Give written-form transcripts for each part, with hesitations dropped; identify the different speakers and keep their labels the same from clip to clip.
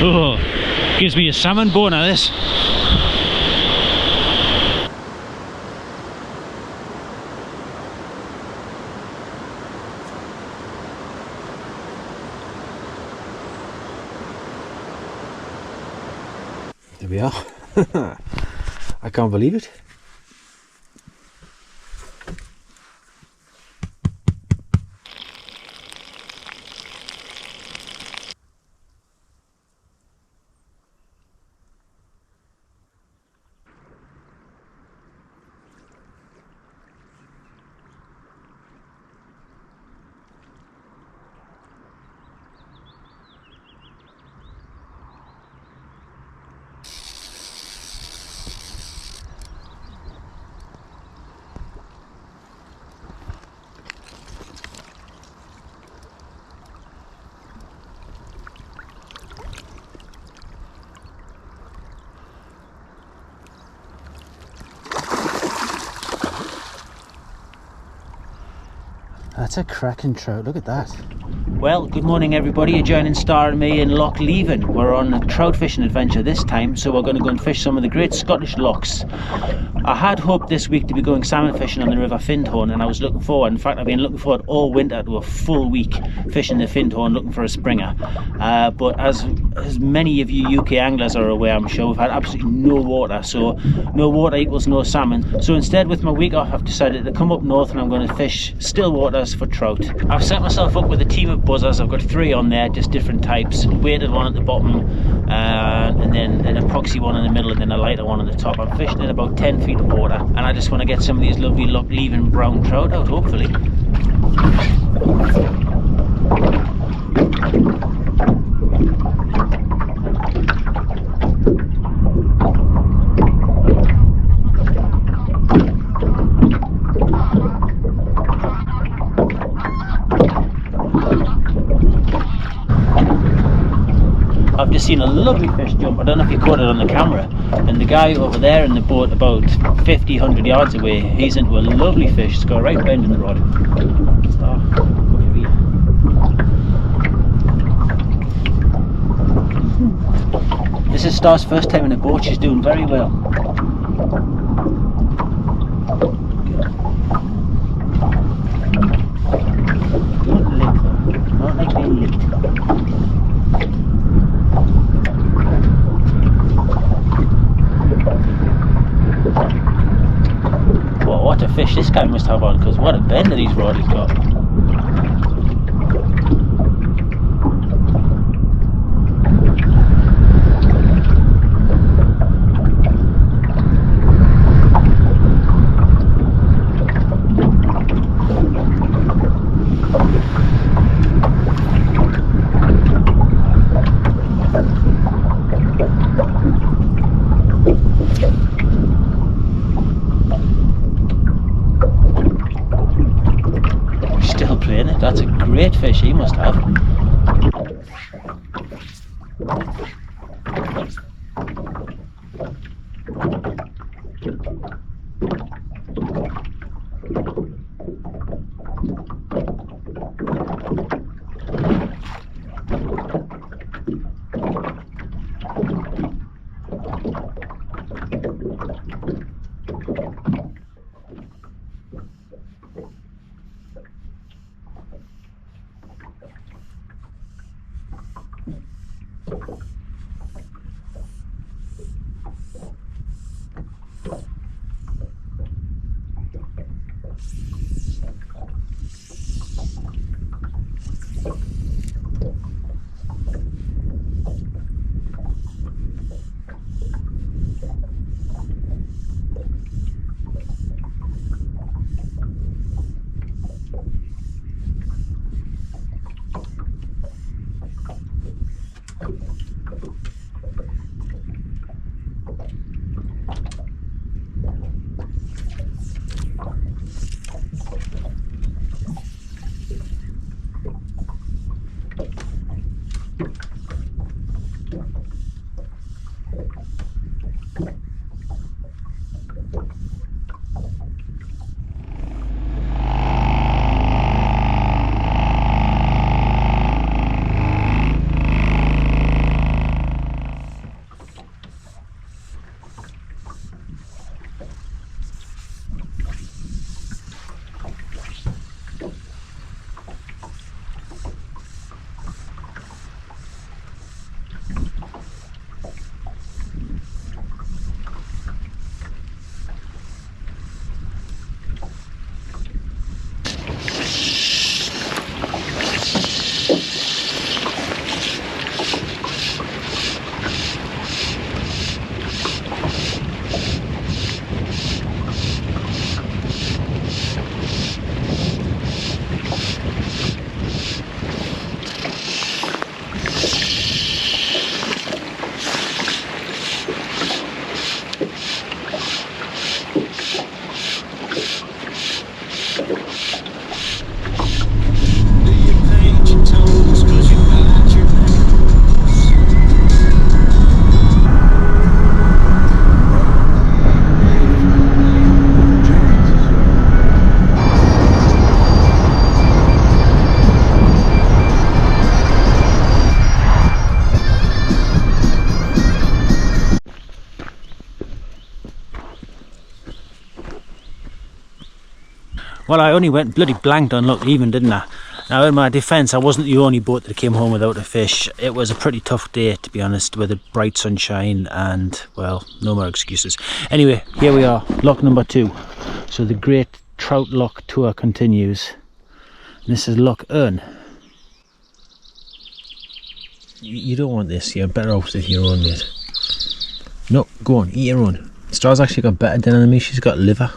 Speaker 1: Oh, gives me a salmon boner, this.
Speaker 2: There we are. I can't believe it. That's a cracking trout, look at that.
Speaker 1: Well, good morning everybody. You're joining Star and me in Loch Leven. We're on a trout fishing adventure this time, so we're going to go and fish some of the great Scottish lochs. I had hoped this week to be going salmon fishing on the River Findhorn, and I was looking forward, in fact I've been looking forward all winter to a full week fishing the Findhorn looking for a springer. But as many of you UK anglers are aware, I'm sure, we've had absolutely no water, so no water equals no salmon. So instead, with my week off, I've decided to come up north and I'm going to fish still waters for trout. I've set myself up with a team of buzzers. I've got 3 on there, just different types, a weighted one at the bottom, and then an epoxy one in the middle, and then a lighter one on the top. I'm fishing in about 10 feet of water, and I just want to get some of these lovely Loch Leven brown trout out, hopefully. I've just seen a lovely fish jump. I don't know if you caught it on the camera, and the guy over there in the boat about 50-100 yards away, he's into a lovely fish. It's got a right bend in the rod. This is Star's first time in a boat. She's doing very well. Don't lick though. Not like being licked. What a fish this guy must have on, because what a bend that his rod has got. That's a great fish he must have. Well, I only went bloody blanked on Loch Leven, didn't I? Now, in my defence, I wasn't the only boat that came home without a fish. It was a pretty tough day, to be honest, with the bright sunshine and, well, no more excuses. Anyway, here we are, loch number 2. So the great trout loch tour continues. And this is Loch Earn. You don't want this, you're better off with your own, mate. No, go on, eat your own. Star's actually got better dinner than me, she's got liver.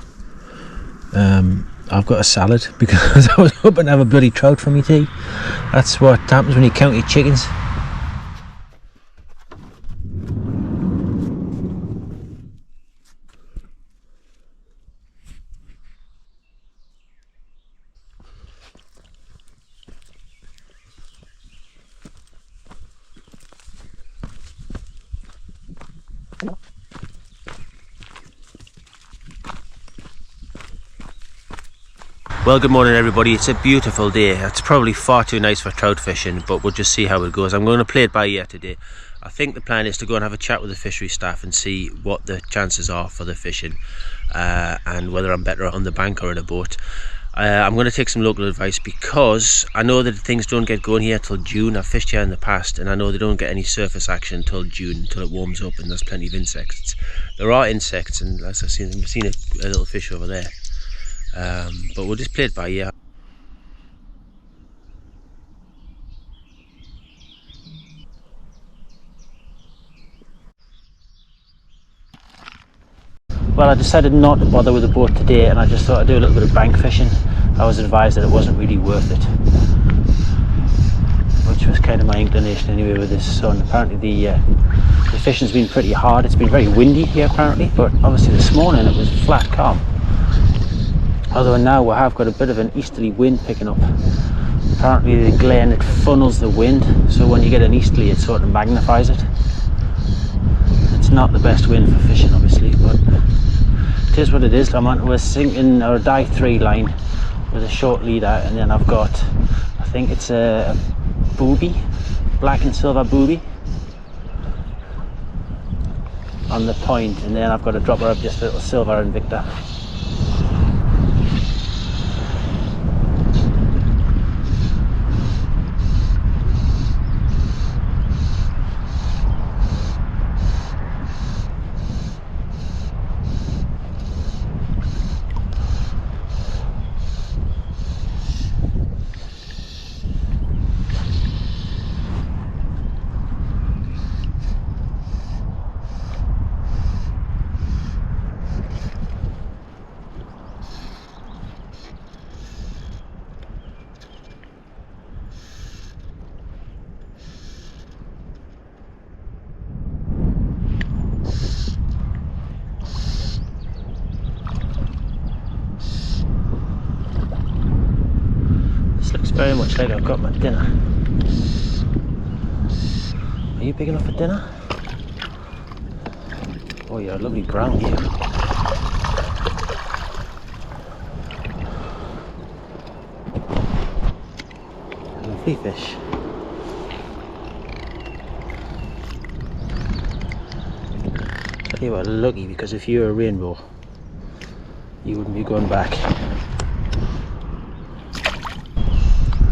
Speaker 1: I've got a salad because I was hoping to have a bloody trout for me tea. That's what happens when you count your chickens. Well, good morning everybody. It's a beautiful day. It's probably far too nice for trout fishing, but we'll just see how it goes. I'm going to play it by ear today. I think the plan is to go and have a chat with the fishery staff and see what the chances are for the fishing and whether I'm better on the bank or in a boat. I'm going to take some local advice because I know that things don't get going here till June. I've fished here in the past and I know they don't get any surface action until June, until it warms up and there's plenty of insects. There are insects, and as I've seen a little fish over there. But we'll just play it by ear. Well, I decided not to bother with the boat today, and I just thought I'd do a little bit of bank fishing. I was advised that it wasn't really worth it, which was kind of my inclination anyway with this sun. Apparently the fishing's been pretty hard. It's been very windy here apparently, but obviously this morning it was flat calm. Although now we have got a bit of an easterly wind picking up. Apparently the glen, it funnels the wind, so when you get an easterly it sort of magnifies it. It's not the best wind for fishing obviously, but it is what it is. We're sinking our dive 3 line with a short leader, and then I've got, I think it's a booby, black and silver booby on the point, and then I've got a dropper of just a little silver Invicta. Very much like I've got my dinner. Are you big enough for dinner? Oh, you're a lovely brown here. Lovely fish. Tell you what, lucky, because if you were a rainbow, you wouldn't be going back.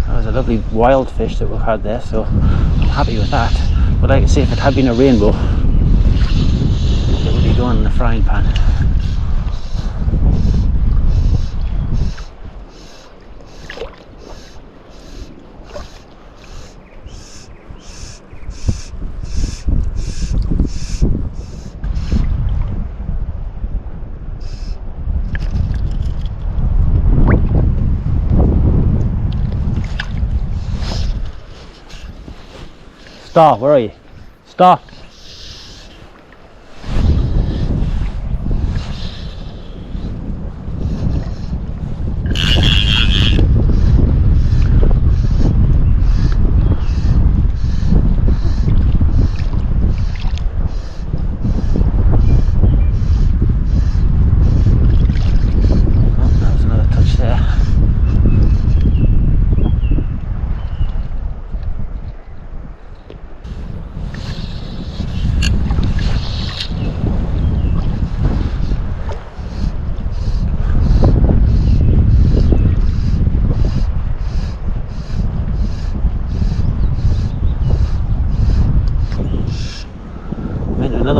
Speaker 1: There's a lovely wild fish that we've had there, so I'm happy with that. But like I say, if it had been a rainbow, it would be going in the frying pan. Star, where are you? Star!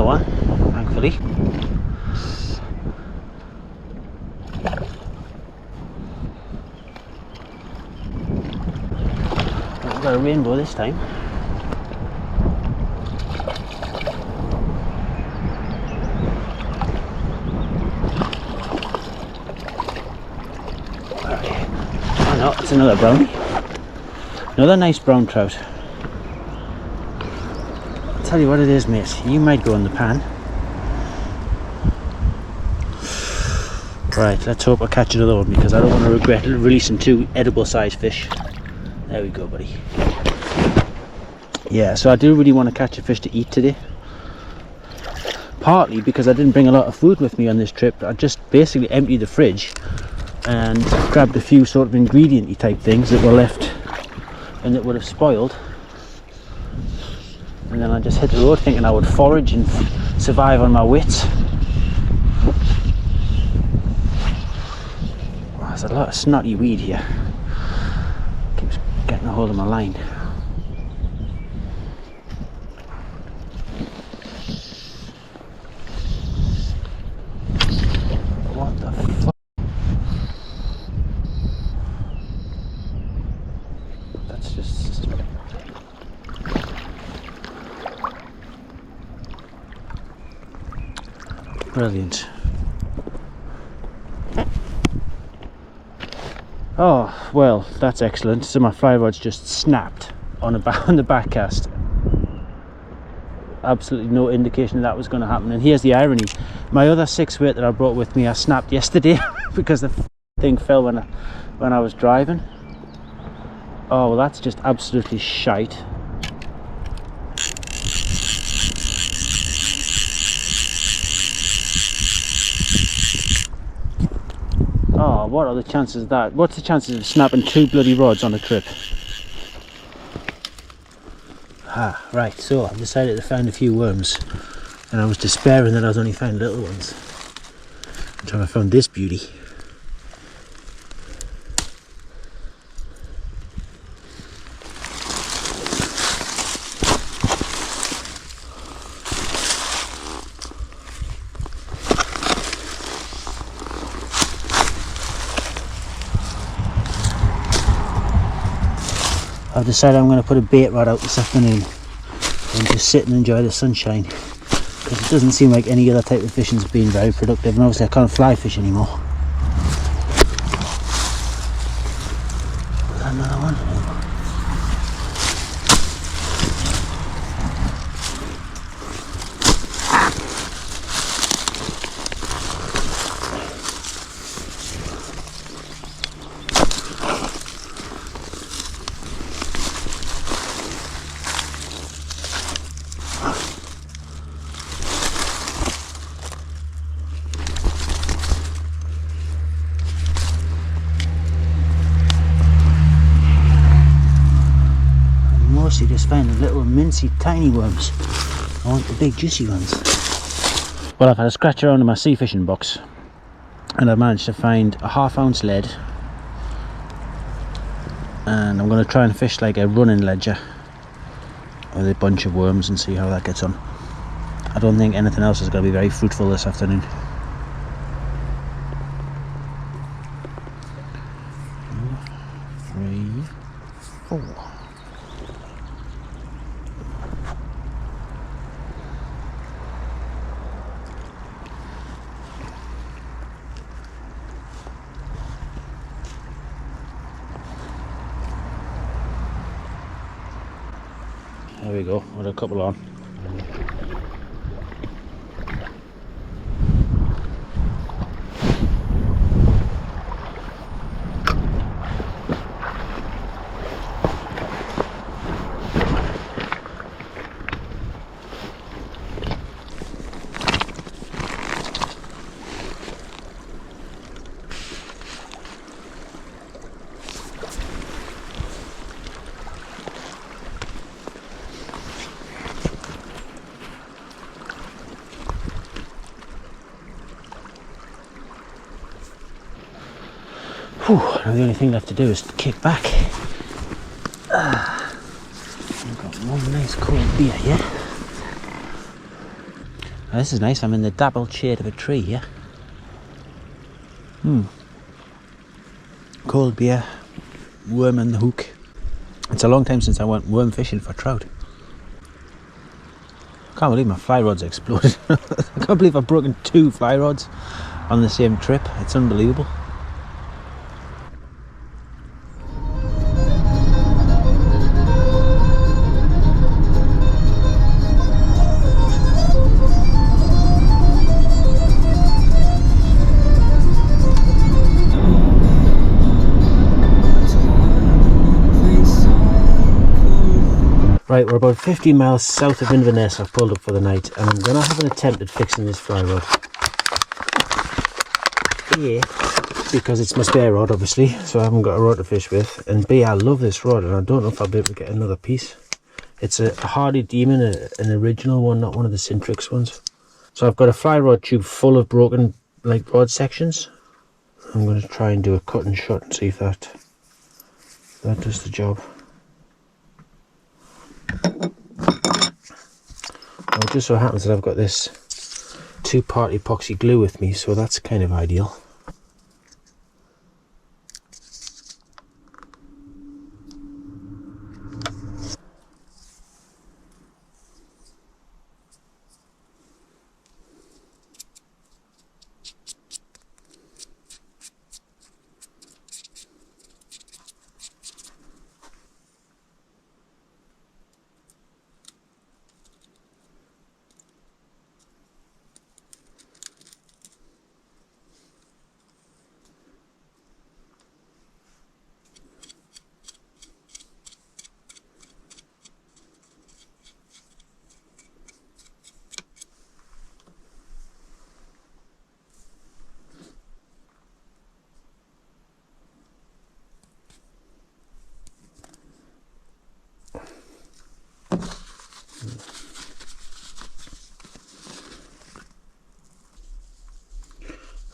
Speaker 1: another one, thankfully. We've got a rainbow this time. Oh no, it's another brownie. Another nice brown trout. I'll tell you what it is, mate. You might go in the pan. Right, let's hope I catch another one because I don't want to regret releasing 2 edible sized fish. There we go, buddy. Yeah, so I do really want to catch a fish to eat today. Partly because I didn't bring a lot of food with me on this trip. I just basically emptied the fridge and grabbed a few sort of ingredient-y type things that were left and that would have spoiled. And then I just hit the road thinking I would forage and survive on my wits. Oh, there's a lot of snotty weed here. Keeps getting a hold of my line. What the fuck? That's just... brilliant. Oh, well, that's excellent. So my fly rod's just snapped on the back cast. Absolutely no indication that was going to happen. And here's the irony. My other 6 weight that I brought with me, I snapped yesterday because the thing fell when I was driving. Oh, well, that's just absolutely shite. Oh, what are the chances of that? What's the chances of snapping 2 bloody rods on a trip? Ah, right, so I decided to find a few worms and I was despairing that I was only finding little ones until I found this beauty. I've decided I'm going to put a bait rod out this afternoon and just sit and enjoy the sunshine because it doesn't seem like any other type of fishing's been very productive, and obviously I can't fly fish anymore. Is that another one? Just finding little mincy tiny worms. I want the big juicy ones. Well, I've had a scratch around in my sea fishing box and I've managed to find a 1/2 ounce lead, and I'm going to try and fish like a running ledger with a bunch of worms and see how that gets on. I don't think anything else is going to be very fruitful this afternoon. 3, 4. There we go, with a couple on. Whew, now the only thing left to do is kick back. I've got one nice cold beer here. This is nice. I'm in the dappled shade of a tree here. Cold beer, worm on the hook. It's a long time since I went worm fishing for trout. Can't believe my fly rod's exploded. I can't believe I've broken 2 fly rods on the same trip. It's unbelievable. Right, we're about 15 miles south of Inverness. I've pulled up for the night, and I'm going to have an attempt at fixing this fly rod. A, because it's my spare rod, obviously, so I haven't got a rod to fish with, and B, I love this rod, and I don't know if I'll be able to get another piece. It's a Hardy Demon, an original one, not one of the Cintrix ones. So I've got a fly rod tube full of broken rod sections. I'm going to try and do a cut and shut and see if that does the job. Well, it just so happens that I've got this 2-part epoxy glue with me, so that's kind of ideal.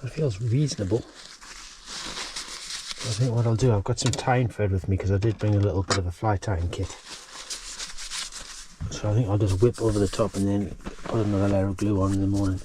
Speaker 1: It feels reasonable. I think what I'll do, I've got some tying thread with me because I did bring a little bit of a fly tying kit. So I think I'll just whip over the top and then put another layer of glue on in the morning.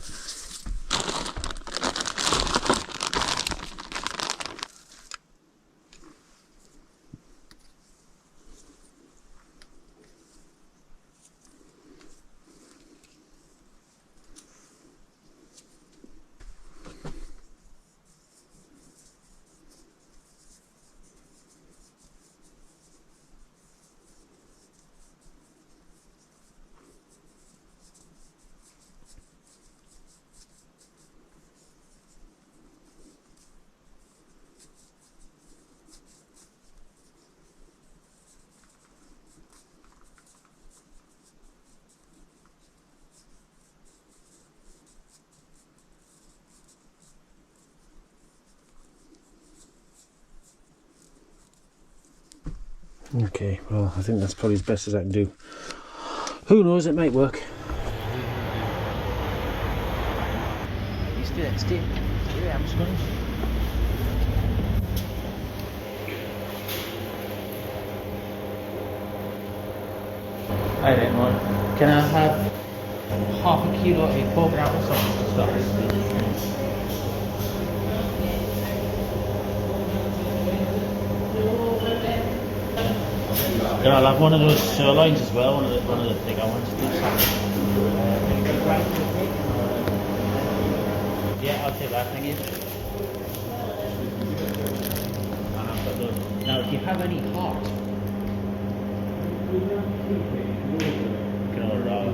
Speaker 1: Okay, well, I think that's probably as best as I can do. Who knows, it might work. You stay. Yeah, I'm just going. Hi there, man. Can I have half a kilo of pork applesauce to start with? Can I have one of those sirloins as well? One of the thicker ones, please. Yeah, I'll take that, thank you. And I've got those. Now, if you have any heart, can order out.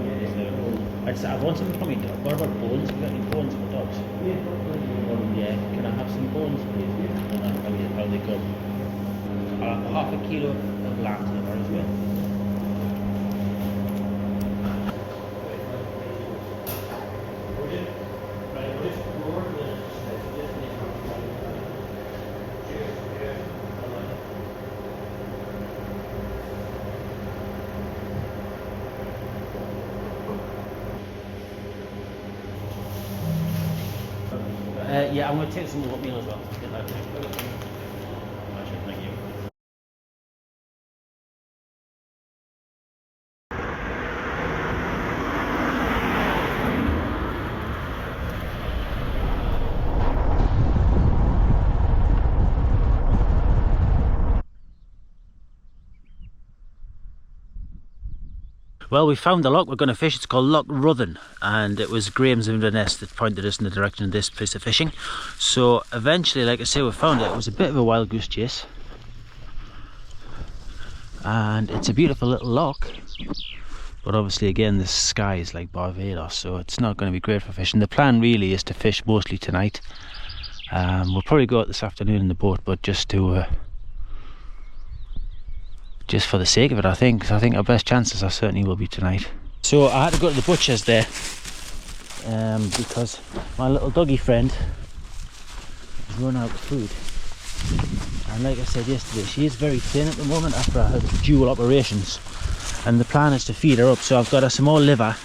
Speaker 1: I want some from your dog. What about bones? Have you got any bones for dogs? Yeah. Can I have some bones, please? I don't know how they go. I'll have half a kilo of lamb liver as well. Yeah, I'm going to take some oatmeal as well. Get that. Thank you. Well, we found the loch we're going to fish. It's called Loch Ruthen, and it was Graham's Inverness that pointed us in the direction of this place of fishing. So eventually, like I say, we found it. It was a bit of a wild goose chase, and it's a beautiful little loch. But obviously, again, the sky is like Barbados, so it's not going to be great for fishing. The plan really is to fish mostly tonight. We'll probably go out this afternoon in the boat, but just to just for the sake of it, I think our best chances are certainly will be tonight. So I had to go to the butcher's there because my little doggy friend has run out of food. And like I said yesterday, she is very thin at the moment after her dual operations. And the plan is to feed her up, so I've got her some more liver,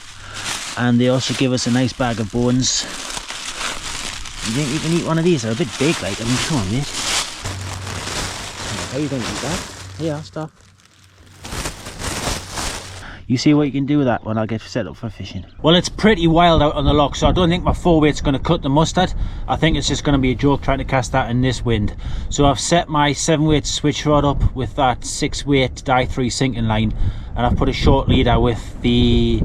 Speaker 1: and they also give us a nice bag of bones. You think you can eat one of these? They're a bit big, like. I mean, come on, mate. How are you going to eat that? Yeah, I'll stop. You see what you can do with that when I get set up for fishing. Well, it's pretty wild out on the loch, so I don't think my 4-weight's going to cut the mustard. I think it's just going to be a joke trying to cast that in this wind. So I've set my 7-weight switch rod up with that 6-weight die 3 sinking line, and I've put a short leader with the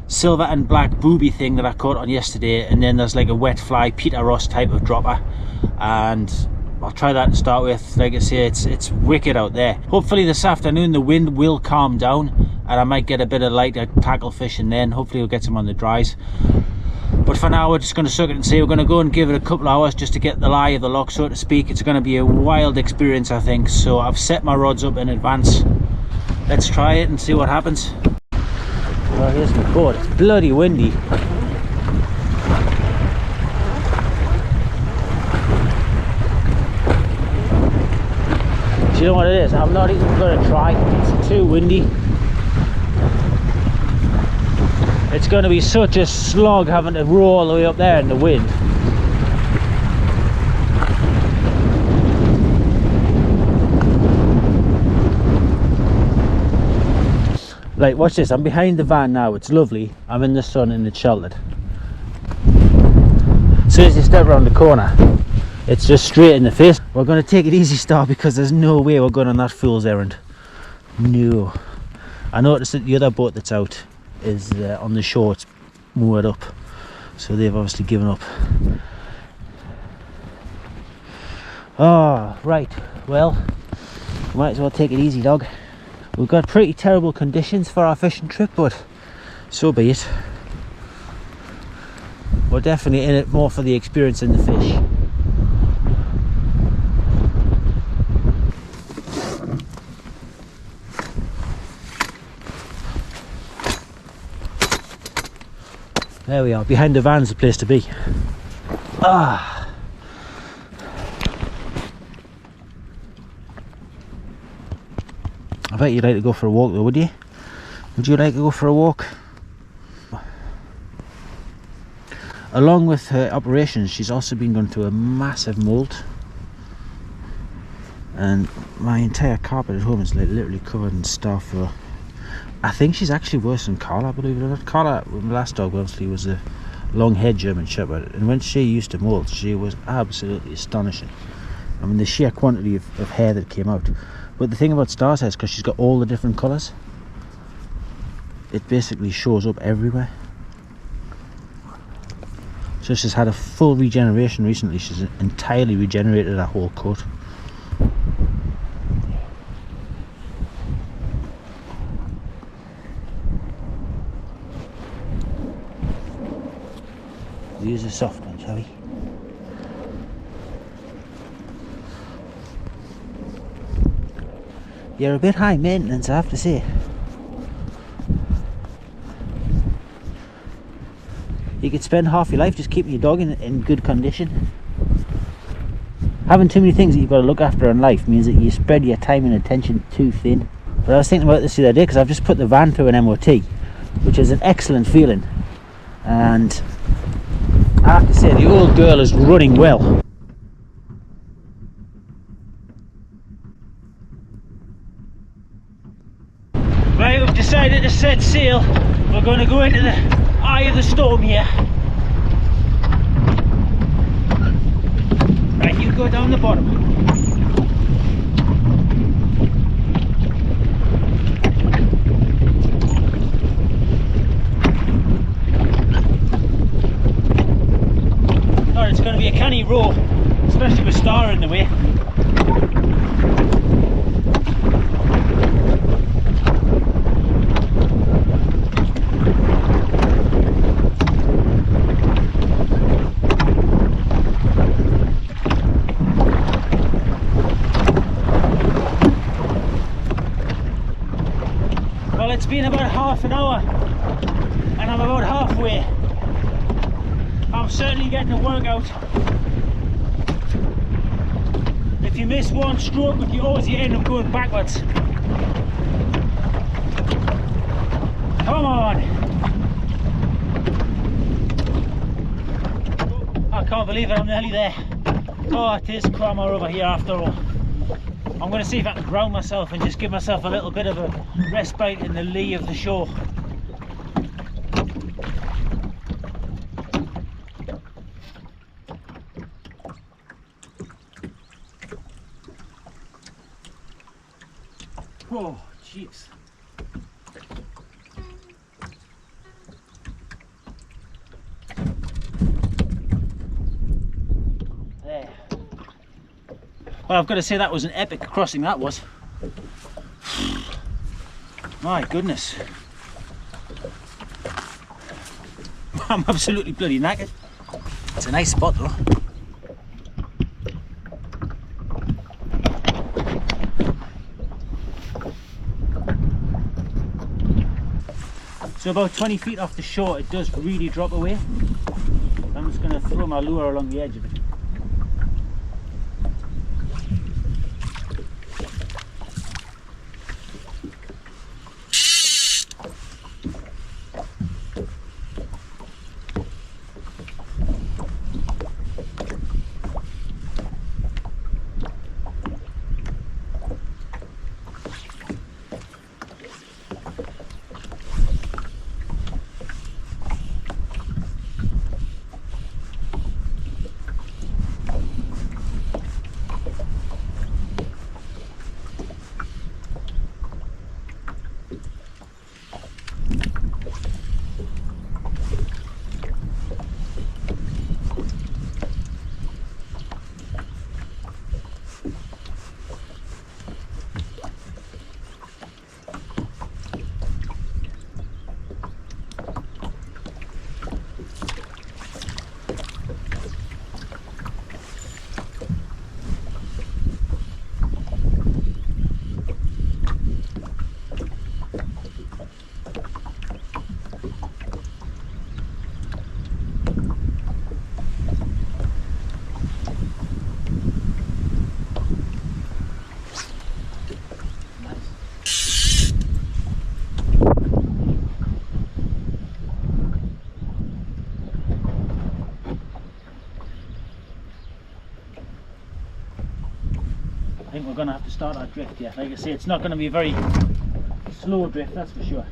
Speaker 1: silver and black booby thing that I caught on yesterday, and then there's like a wet fly Peter Ross type of dropper, and I'll try that to start with. Like I say, it's wicked out there. Hopefully this afternoon the wind will calm down and I might get a bit of lighter tackle fishing then. Hopefully we'll get some on the dries. But for now we're just going to suck it and see. We're going to go and give it a couple of hours just to get the lie of the loch, so to speak. It's going to be a wild experience, I think. So I've set my rods up in advance. Let's try it and see what happens. Well, here's my boat. It's bloody windy. You know what it is? I'm not even going to try. It's too windy. It's going to be such a slog having to row all the way up there in the wind. Like, watch this. I'm behind the van now. It's lovely. I'm in the sun and it's sheltered. As soon as you step around the corner, it's just straight in the face. We're going to take it easy, Star, because there's no way we're going on that fool's errand. No. I noticed that the other boat that's out is on the shore. It's moored up, so they've obviously given up. Oh, right. Well, we might as well take it easy, dog. We've got pretty terrible conditions for our fishing trip, but so be it. We're definitely in it more for the experience than the fish. There we are, behind the van's the place to be. Ah. I bet you'd like to go for a walk though, would you? Would you like to go for a walk? Along with her operations, she's also been going through a massive mould. And my entire carpet at home is like literally covered in stuff. I think she's actually worse than Carla, believe it or not. Carla, my last dog, obviously, was a long-haired German Shepherd, and when she used to moult, she was absolutely astonishing. I mean, the sheer quantity of hair that came out. But the thing about Star's hair is because she's got all the different colours, it basically shows up everywhere. So she's had a full regeneration recently. She's entirely regenerated her whole coat. Use a soft one, shall we? You're a bit high maintenance, I have to say. You could spend half your life just keeping your dog in good condition. Having too many things that you've got to look after in life means that you spread your time and attention too thin. But I was thinking about this the other day because I've just put the van through an MOT, which is an excellent feeling. And I have to say, the old girl is running well. Right, we've decided to set sail. We're going to go into the eye of the storm here. Right, you go down the bottom. row, especially with Star in the way. Well, it's been about half an hour and I'm about halfway. I'm certainly getting a workout. If you miss one stroke with your oars, you end up going backwards. Come on! I can't believe it, I'm nearly there. Oh, it is crammer over here after all. I'm going to see if I can ground myself and just give myself a little bit of a respite in the lee of the shore. Oh, jeez. There. Well, I've got to say that was an epic crossing, that was. My goodness. I'm absolutely bloody knackered. It's a nice spot though. So about 20 feet off the shore, it does really drop away. I'm just going to throw my lure along the edge of it. I think we're going to have to start our drift here. Like I say, it's not going to be a very slow drift, that's for sure.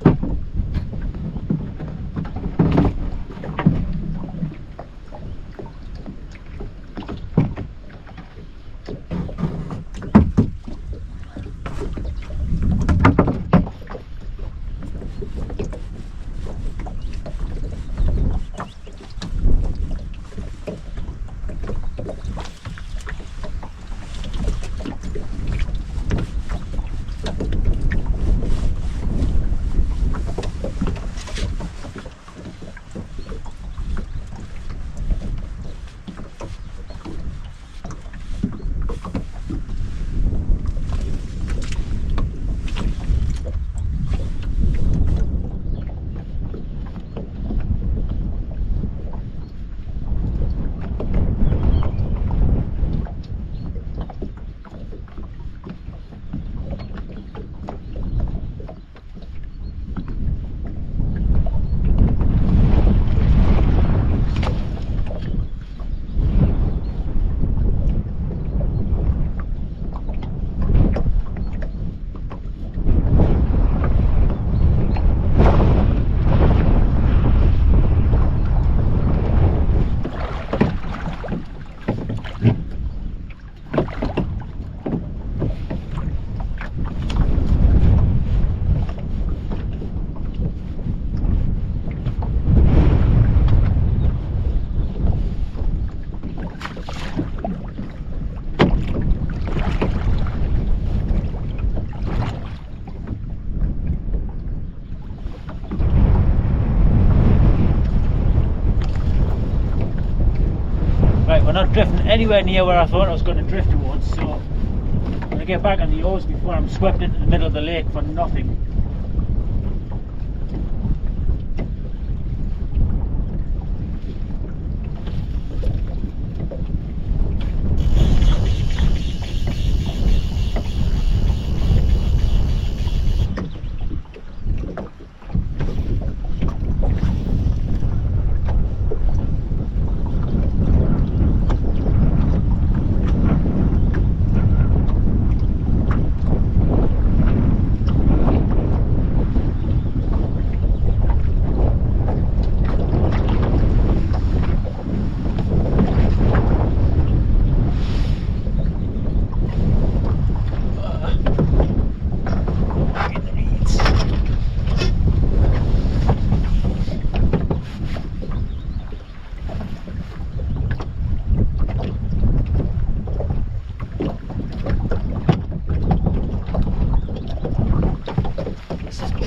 Speaker 1: we're not drifting anywhere near where I thought I was going to drift towards, so I'm going to get back on the oars before I'm swept into the middle of the lake for nothing.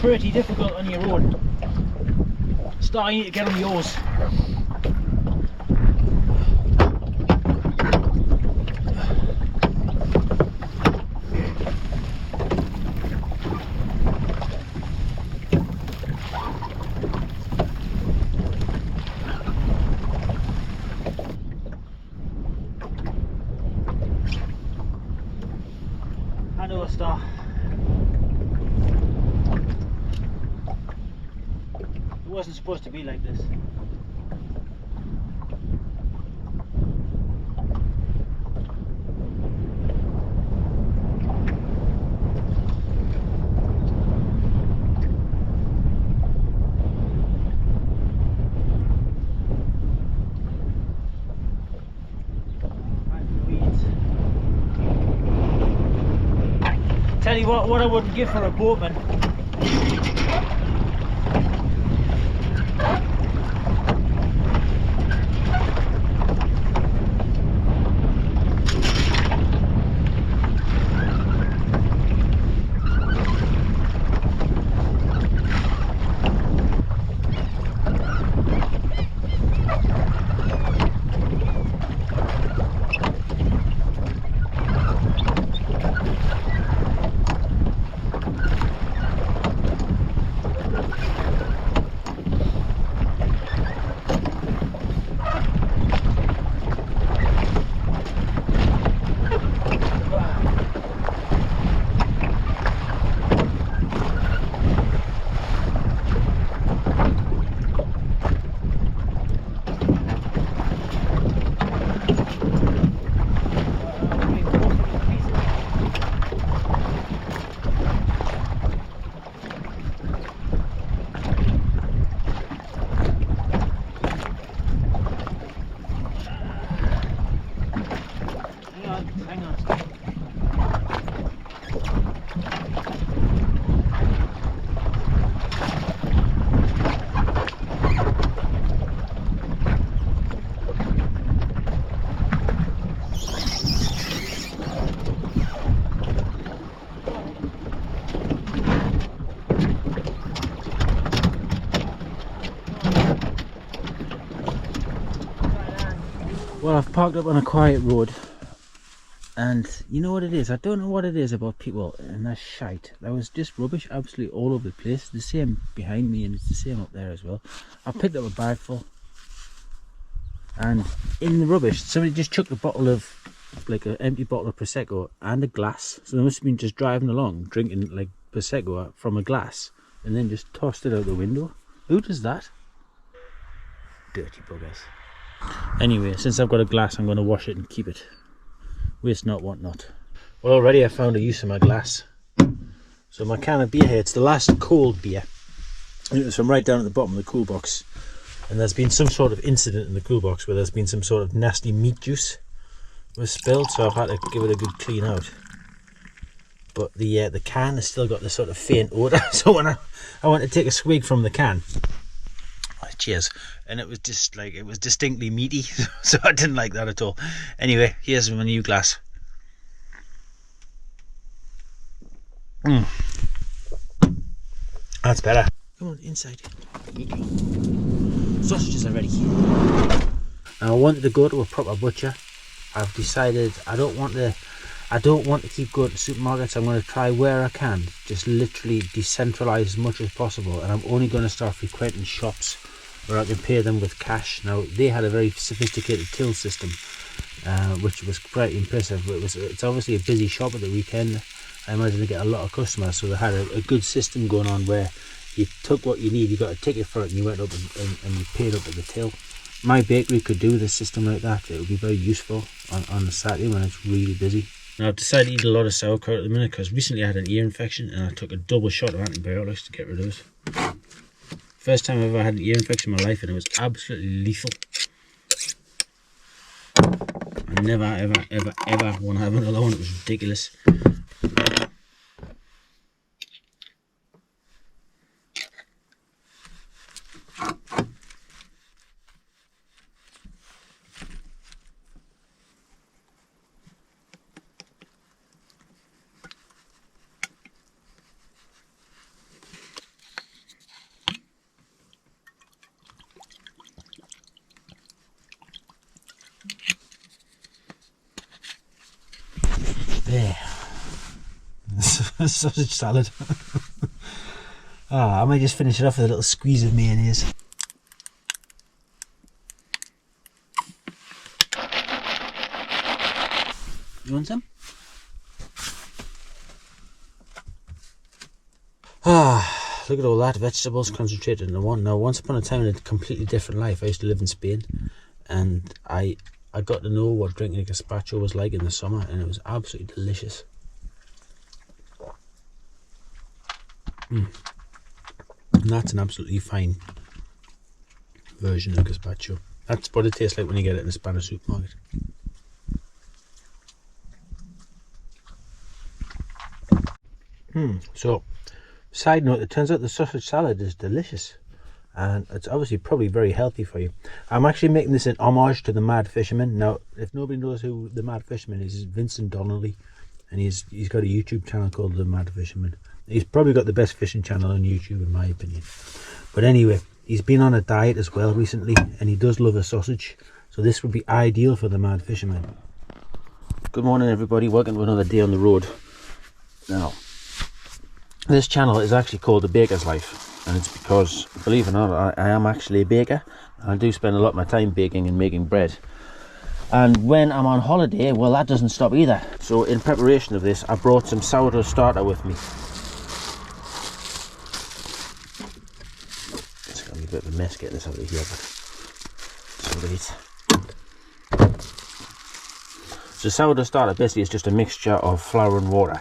Speaker 1: Pretty difficult on your own. Starting to get on the oars. I know a star. It wasn't supposed to be like this. Tell you what I wouldn't give for a boatman. Well, I've parked up on a quiet road, and you know what it is? I don't know what it is about people and that shite. There was just rubbish absolutely all over the place. The same behind me, and it's the same up there as well. I picked up a bag full, and in the rubbish, somebody just chucked a bottle of, like an empty bottle of Prosecco and a glass. So they must have been just driving along, drinking like Prosecco from a glass, and then just tossed it out the window. Who does that? Dirty buggers. Anyway, since I've got a glass, I'm going to wash it and keep it. Waste not, want not. Well, already I found a use for my glass. So my can of beer here, it's the last cold beer. And it was from right down at the bottom of the cool box. And there's been some sort of incident in the cool box where there's been some sort of nasty meat juice was spilled, so I've had to give it a good clean out. But the can has still got this sort of faint odour. So when I went to take a swig from the can, cheers, and it was just like, it was distinctly meaty, so I didn't like that at all. Anyway, here's my new glass. That's better. Come on, inside. Sausages are ready. Now I wanted to go to a proper butcher. I've decided I don't want to keep going to supermarkets. I'm going to try where I can, just literally decentralise as much as possible, and I'm only going to start frequenting shops where I can pay them with cash. Now they had a very sophisticated till system, which was quite impressive. It's obviously a busy shop at the weekend. I imagine they get a lot of customers, so they had a good system going on where you took what you need, you got a ticket for it, and you went up and you paid up at the till. My bakery could do this system like that. It would be very useful on a Saturday when it's really busy. Now I've decided to eat a lot of sauerkraut at the minute because recently I had an ear infection and I took a double shot of antibiotics to get rid of it. First time I've ever had an ear infection in my life, and it was absolutely lethal. I never ever want to have another one. It was ridiculous. There. Sausage salad. I might just finish it off with a little squeeze of mayonnaise. You want some? Look at all that, vegetables concentrated in one. Now, once upon a time in a completely different life, I used to live in Spain, and I got to know what drinking a gazpacho was like in the summer, and it was absolutely delicious. And that's an absolutely fine version of gazpacho. That's what it tastes like when you get it in a Spanish supermarket. So, side note, it turns out the sausage salad is delicious, and it's obviously probably very healthy for you. I'm actually making this an homage to the Mad Fisherman. Now, if nobody knows who the Mad Fisherman is, it's Vincent Donnelly, and he's got a YouTube channel called the Mad Fisherman. He's probably got the best fishing channel on YouTube in my opinion. But anyway, he's been on a diet as well recently, and he does love a sausage, so this would be ideal for the Mad Fisherman. Good morning everybody, welcome to another day on the road. Now, this channel is actually called The Baker's Life, and it's because, believe it or not, I am actually a baker. I do spend a lot of my time baking and making bread. And when I'm on holiday, well, that doesn't stop either. So in preparation of this, I brought some sourdough starter with me. It's going to be a bit of a mess getting this out of here, but so it is. So sourdough starter basically is just a mixture of flour and water.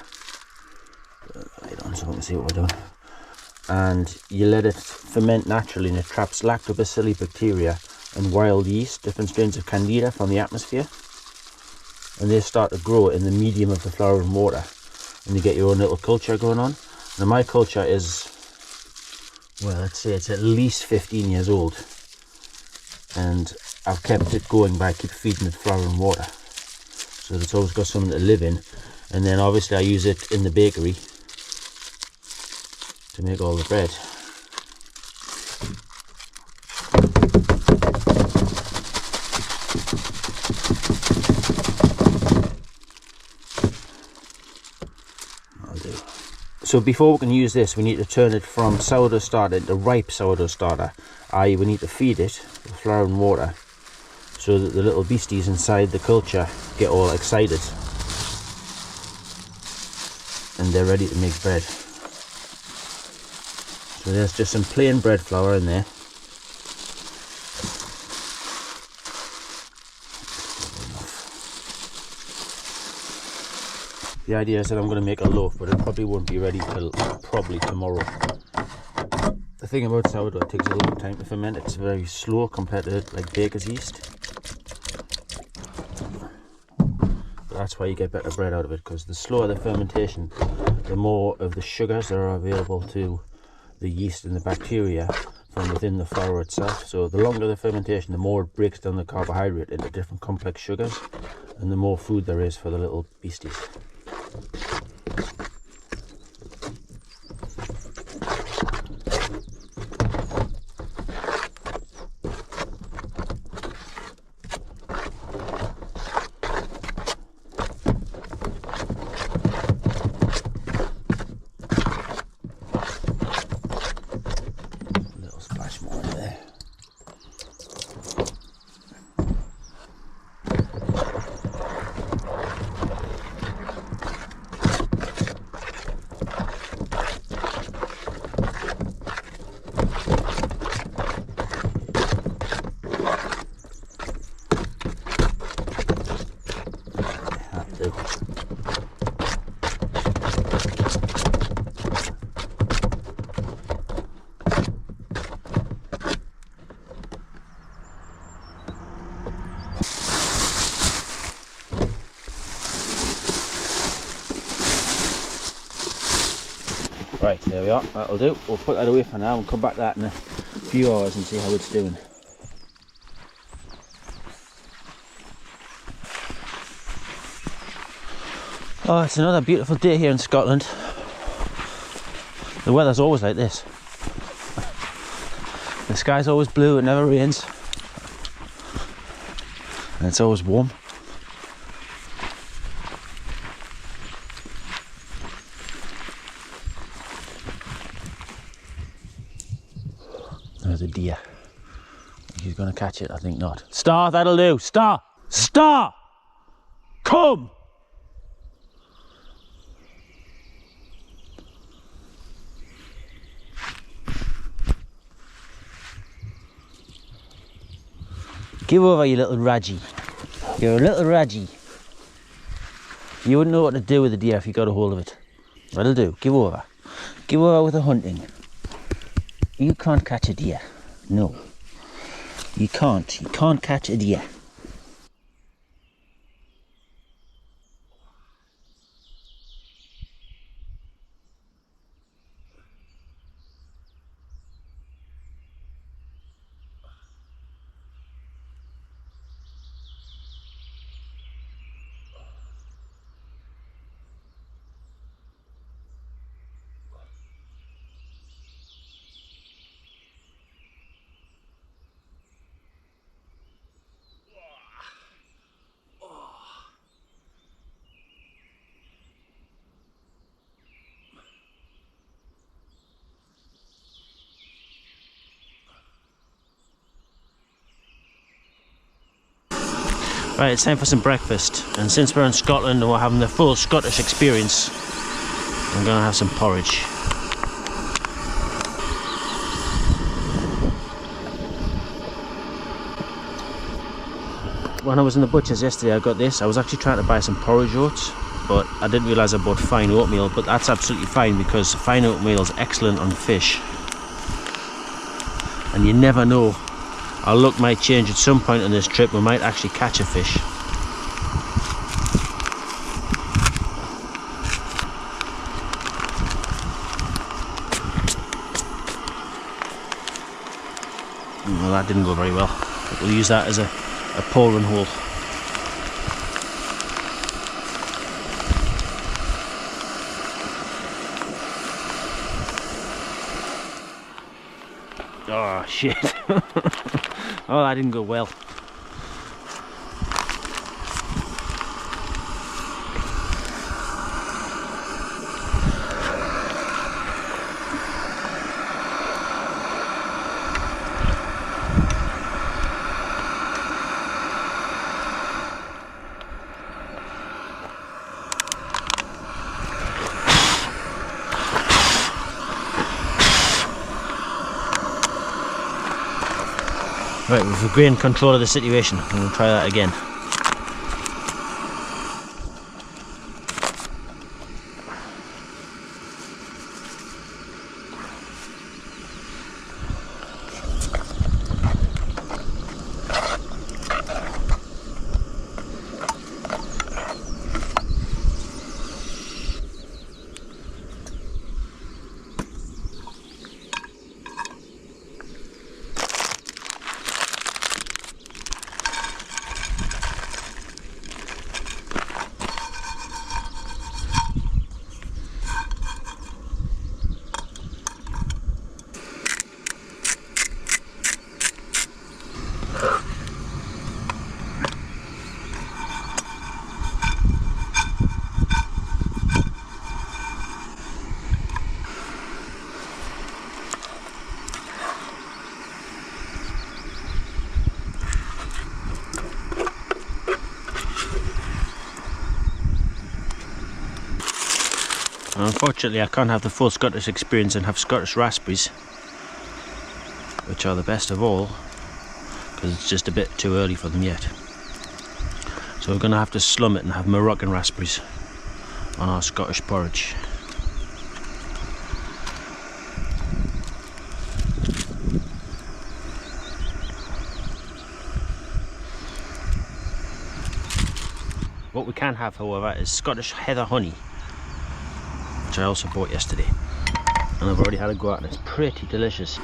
Speaker 1: Right on so we can see what we're doing. And you let it ferment naturally, and it traps lactobacilli bacteria and wild yeast, different strains of candida from the atmosphere, and they start to grow in the medium of the flour and water, and you get your own little culture going on. Now my culture is, well, let's say it's at least 15 years old, and I've kept it going by keep feeding it flour and water, so it's always got something to live in. And then obviously I use it in the bakery to make all the bread. I'll do. So before we can use this, we need to turn it from sourdough starter into ripe sourdough starter, i.e. we need to feed it with flour and water so that the little beasties inside the culture get all excited and they're ready to make bread. So there's just some plain bread flour in there. The idea is that I'm going to make a loaf, but it probably won't be ready till probably tomorrow. The thing about sourdough, it takes a long time to ferment. It's very slow compared to like baker's yeast. But that's why you get better bread out of it, because the slower the fermentation, the more of the sugars that are available to the yeast and the bacteria from within the flour itself. So the longer the fermentation, the more it breaks down the carbohydrate into different complex sugars, and the more food there is for the little beasties. Right, there we are, that'll do. We'll put that away for now and come back to that in a few hours and see how it's doing. Oh, it's another beautiful day here in Scotland. The weather's always like this. The sky's always blue, it never rains. And it's always warm. There's a deer. He's going to catch it, I think not. Star, that'll do. Star! Star! Come! Give over, you little Raji. You're a little Raji. You wouldn't know what to do with a deer if you got a hold of it. That'll do. Give over. Give over with the hunting. You can't catch a deer. No. You can't. You can't catch a deer. Right, it's time for some breakfast, and since we're in Scotland and we're having the full Scottish experience, I'm going to have some porridge. When I was in the butcher's yesterday I got this. I was actually trying to buy some porridge oats, but I didn't realise I bought fine oatmeal, but that's absolutely fine because fine oatmeal is excellent on fish. And you never know. Our luck might change at some point on this trip. We might actually catch a fish. Well, that didn't go very well. But we'll use that as a pouring hole. Oh shit. Oh, that didn't go well. Right, we've regained control of the situation and we'll try that again. Unfortunately I can't have the full Scottish experience and have Scottish raspberries, which are the best of all, because it's just a bit too early for them yet. So we're going to have to slum it and have Moroccan raspberries on our Scottish porridge. What we can have, however, is Scottish heather honey, which I also bought yesterday. and I've already had a go at it. It's pretty delicious.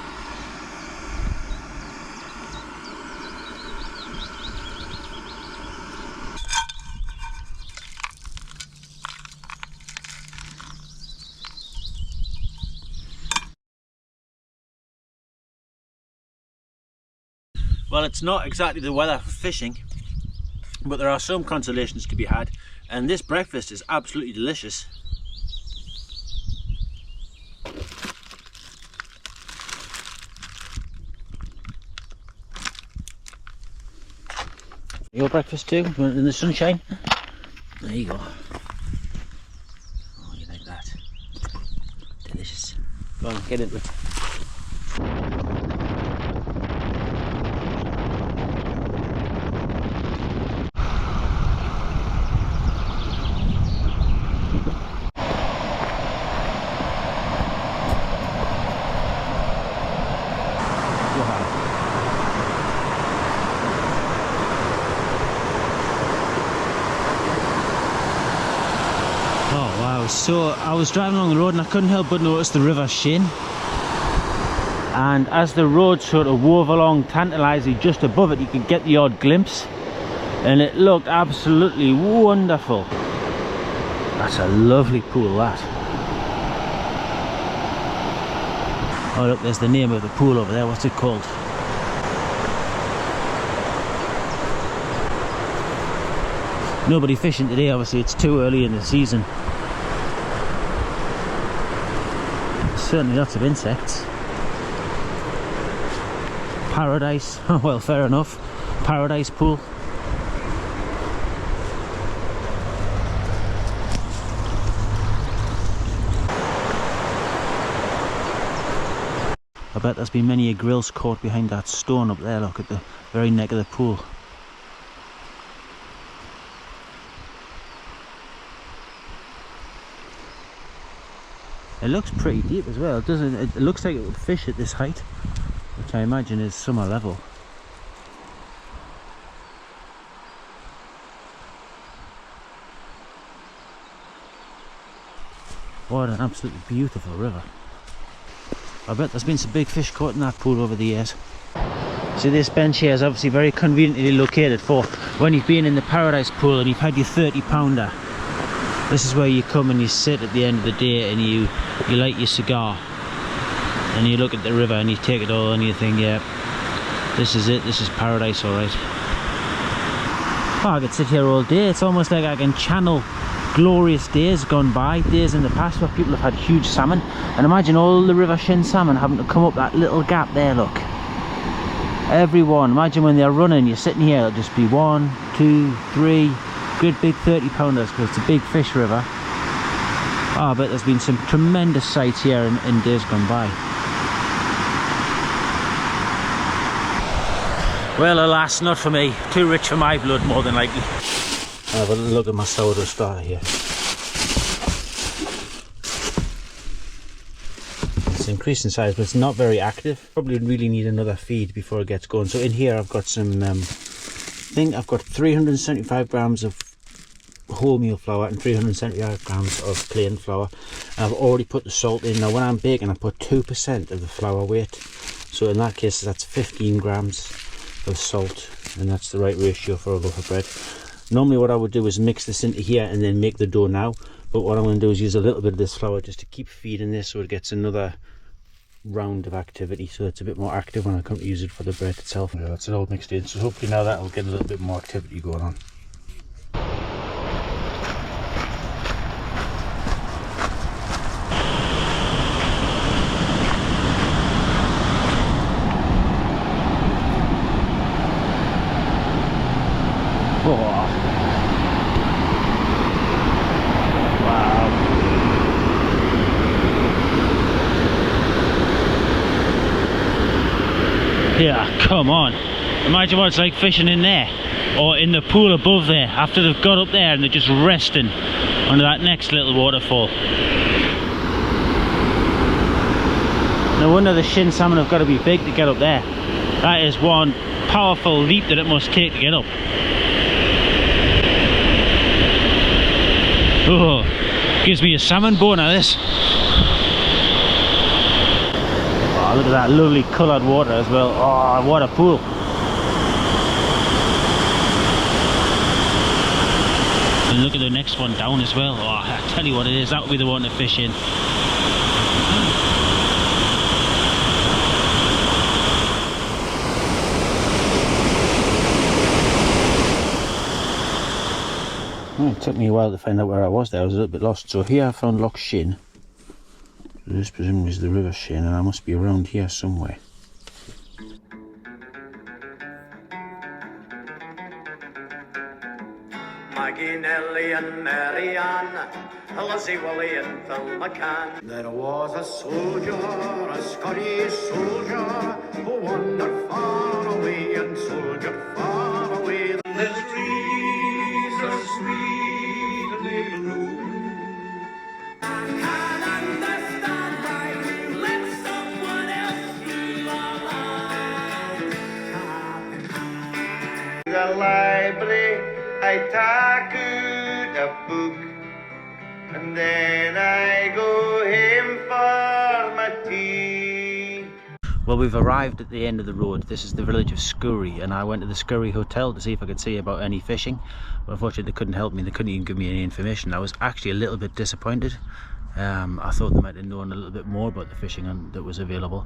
Speaker 1: Well, it's not exactly the weather for fishing, but there are some consolations to be had, and this breakfast is absolutely delicious. Your breakfast too, in the sunshine? There you go. Oh, you like that? Delicious. Go on, get into it. So I was driving along the road and I couldn't help but notice the River Shin, and as the road sort of wove along tantalisingly just above it, you could get the odd glimpse, and it looked absolutely wonderful. That's a lovely pool, that. Oh look, there's the name of the pool over there. What's it called? Nobody fishing today, obviously. It's too early in the season. Certainly lots of insects. Paradise. Oh, well, fair enough. Paradise pool. I bet there's been many a grills caught behind that stone up there. Look at the very neck of the pool. It looks pretty deep as well, doesn't it? It looks like it would fish at this height, which I imagine is summer level. What an absolutely beautiful river. I bet there's been some big fish caught in that pool over the years. So this bench here is obviously very conveniently located for when you've been in the Paradise pool and you've had your 30-pounder. This is where you come and you sit at the end of the day and you light your cigar and you look at the river and you take it all and you think, yeah, this is it, this is paradise, alright. Oh, I could sit here all day. It's almost like I can channel glorious days gone by, days in the past where people have had huge salmon, and imagine all the River Shin salmon having to come up that little gap there, look. Everyone, imagine when they're running, you're sitting here, it'll just be 1, 2, 3 great big 30-pounders, because it's a big fish river. Oh, I bet there's been some tremendous sights here in days gone by. Well, alas, not for me. Too rich for my blood, more than likely. Have a look at my sourdough starter here. It's increased in size, but it's not very active. Probably really need another feed before it gets going. So in here I've got some, I think I've got 375 grams of wholemeal flour and 375 grams of plain flour. And I've already put the salt in. Now when I'm baking I put 2% of the flour weight. So in that case that's 15 grams of salt, and that's the right ratio for a loaf of bread. Normally what I would do is mix this into here and then make the dough now, but what I'm going to do is use a little bit of this flour just to keep feeding this so it gets another round of activity, so it's a bit more active when I come to use it for the bread itself. Yeah, that's it all mixed in, so hopefully now that will get a little bit more activity going on. Yeah, come on. Imagine what it's like fishing in there, or in the pool above there, after they've got up there and they're just resting under that next little waterfall. No wonder the Shin salmon have got to be big to get up there. That is one powerful leap that it must take to get up. Oh, gives me a salmon boner, this. look at that lovely coloured water as well. Oh, what a pool. And look at the next one down as well. Oh, I tell you what it is, that would be the one to fish in. Well, it took me a while to find out where I was there. I was a little bit lost. So here I found Loch Shin. This presumably is the River Shin, and I must be around here somewhere.
Speaker 3: Maggie, Nellie and Marianne, Lizzie, Willie and Phil McCann. There was a soldier, a Scottish soldier, who wandered far away and soldiered far away. The trees are sweet and they bloom. I can't understand why you let someone else do the library. I take out a book and then I go home for my tea.
Speaker 1: Well, we've arrived at the end of the road. This is the village of Scurry, and I went to the Scurry Hotel to see if I could see about any fishing. But unfortunately, they couldn't help me. They couldn't even give me any information. I was actually a little bit disappointed. I thought they might have known a little bit more about the fishing that was available.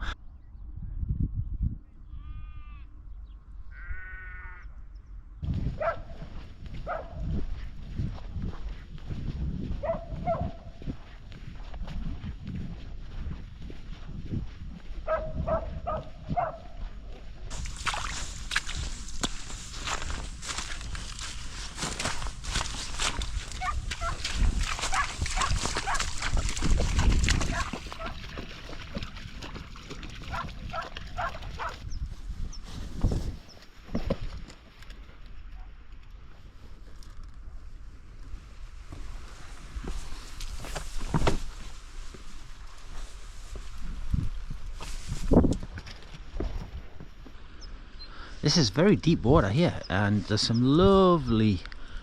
Speaker 1: This is very deep water here, and there's some lovely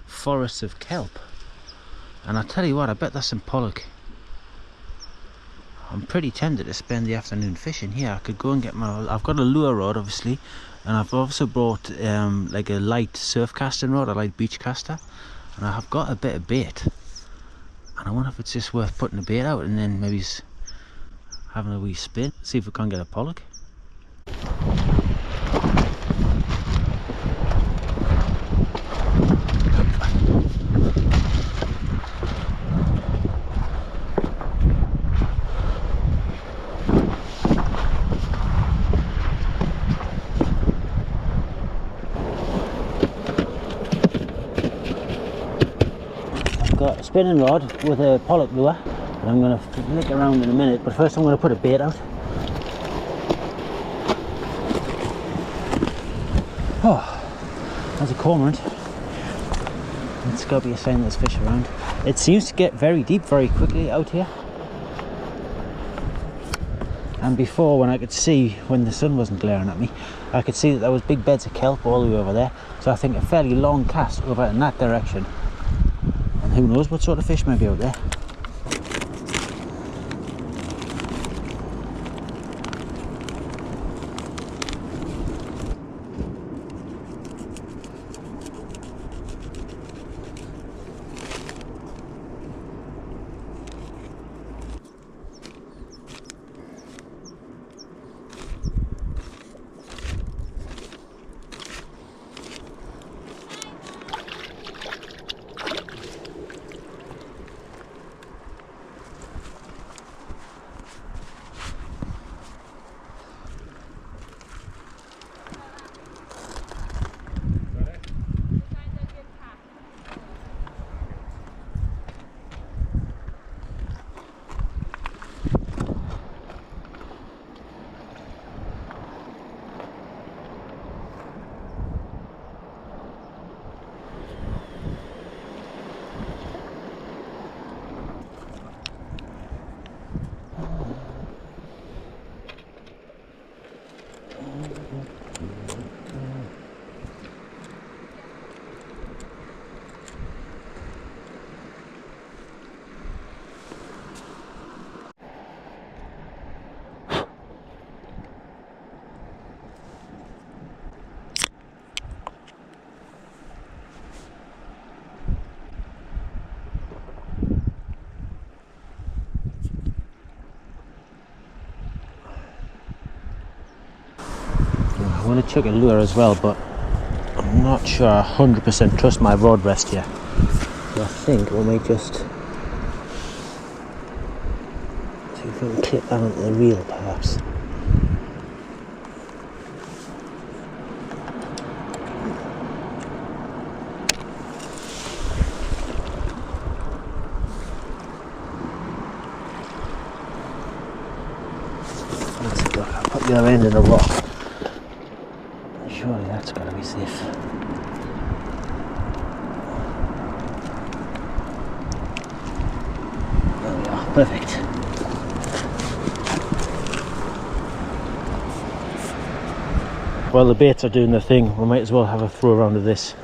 Speaker 1: forests of kelp. And I tell you what, I bet there's some pollock. I'm pretty tempted to spend the afternoon fishing here. I could go and get I've got a lure rod obviously, and I've also brought like a light surf casting rod, a light beach caster, and I have got a bit of bait. And I wonder if it's just worth putting the bait out and then maybe having a wee spin, see if we can get a pollock. Got a spinning rod with a pollock lure, and I'm going to flick around in a minute, but first I'm going to put a bait out. Oh, there's a cormorant. It's got to be a sign there's fish around. It seems to get very deep very quickly out here. And before, when I could see, when the sun wasn't glaring at me, I could see that there was big beds of kelp all the way over there. So I think a fairly long cast over in that direction. And who knows what sort of fish may be out there. going to chuck a lure as well, but I'm not sure I 100% trust my rod rest here. So I think we might just see if we can clip that onto the reel perhaps. Let's have a look. I'll put the other end in the rock. Surely that's got to be safe. There we are, perfect. While the baits are doing their thing, we might as well have a throw around of this.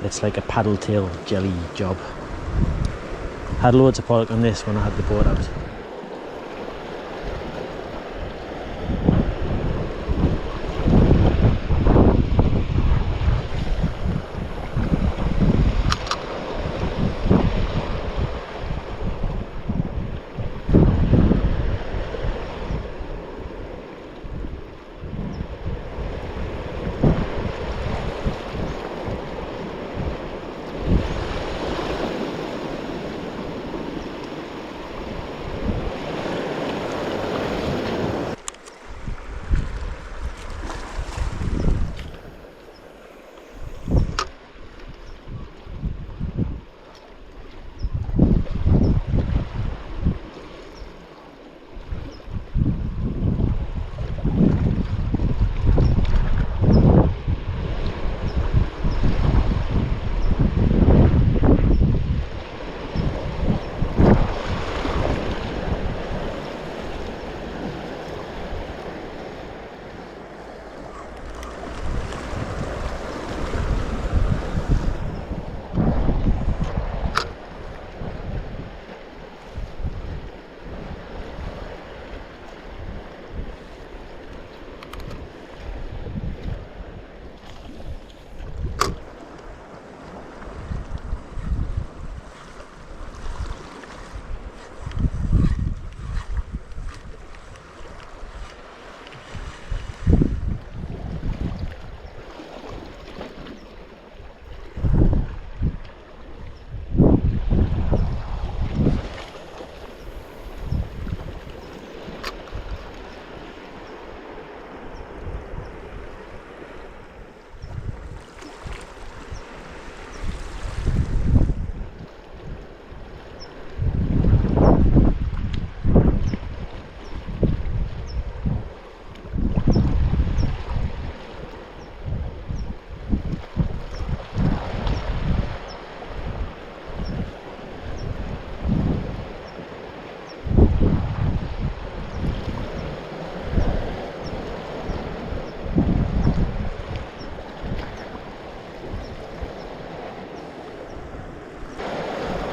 Speaker 1: It's like a paddle tail jelly job. Had loads of pollock on this when I had the boat out.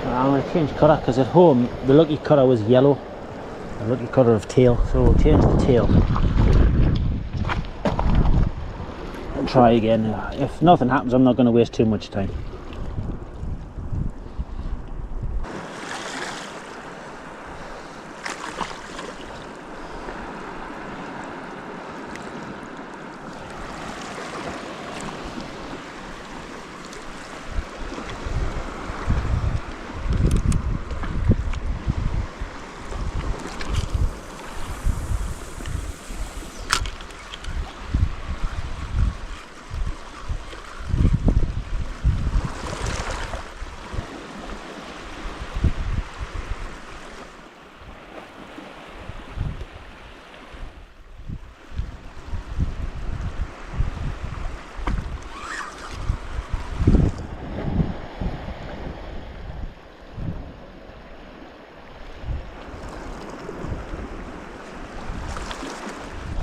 Speaker 1: I'm going to change colour because at home the lucky colour was yellow, the lucky colour of tail, so we'll change the tail and try again. If nothing happens, I'm not going to waste too much time.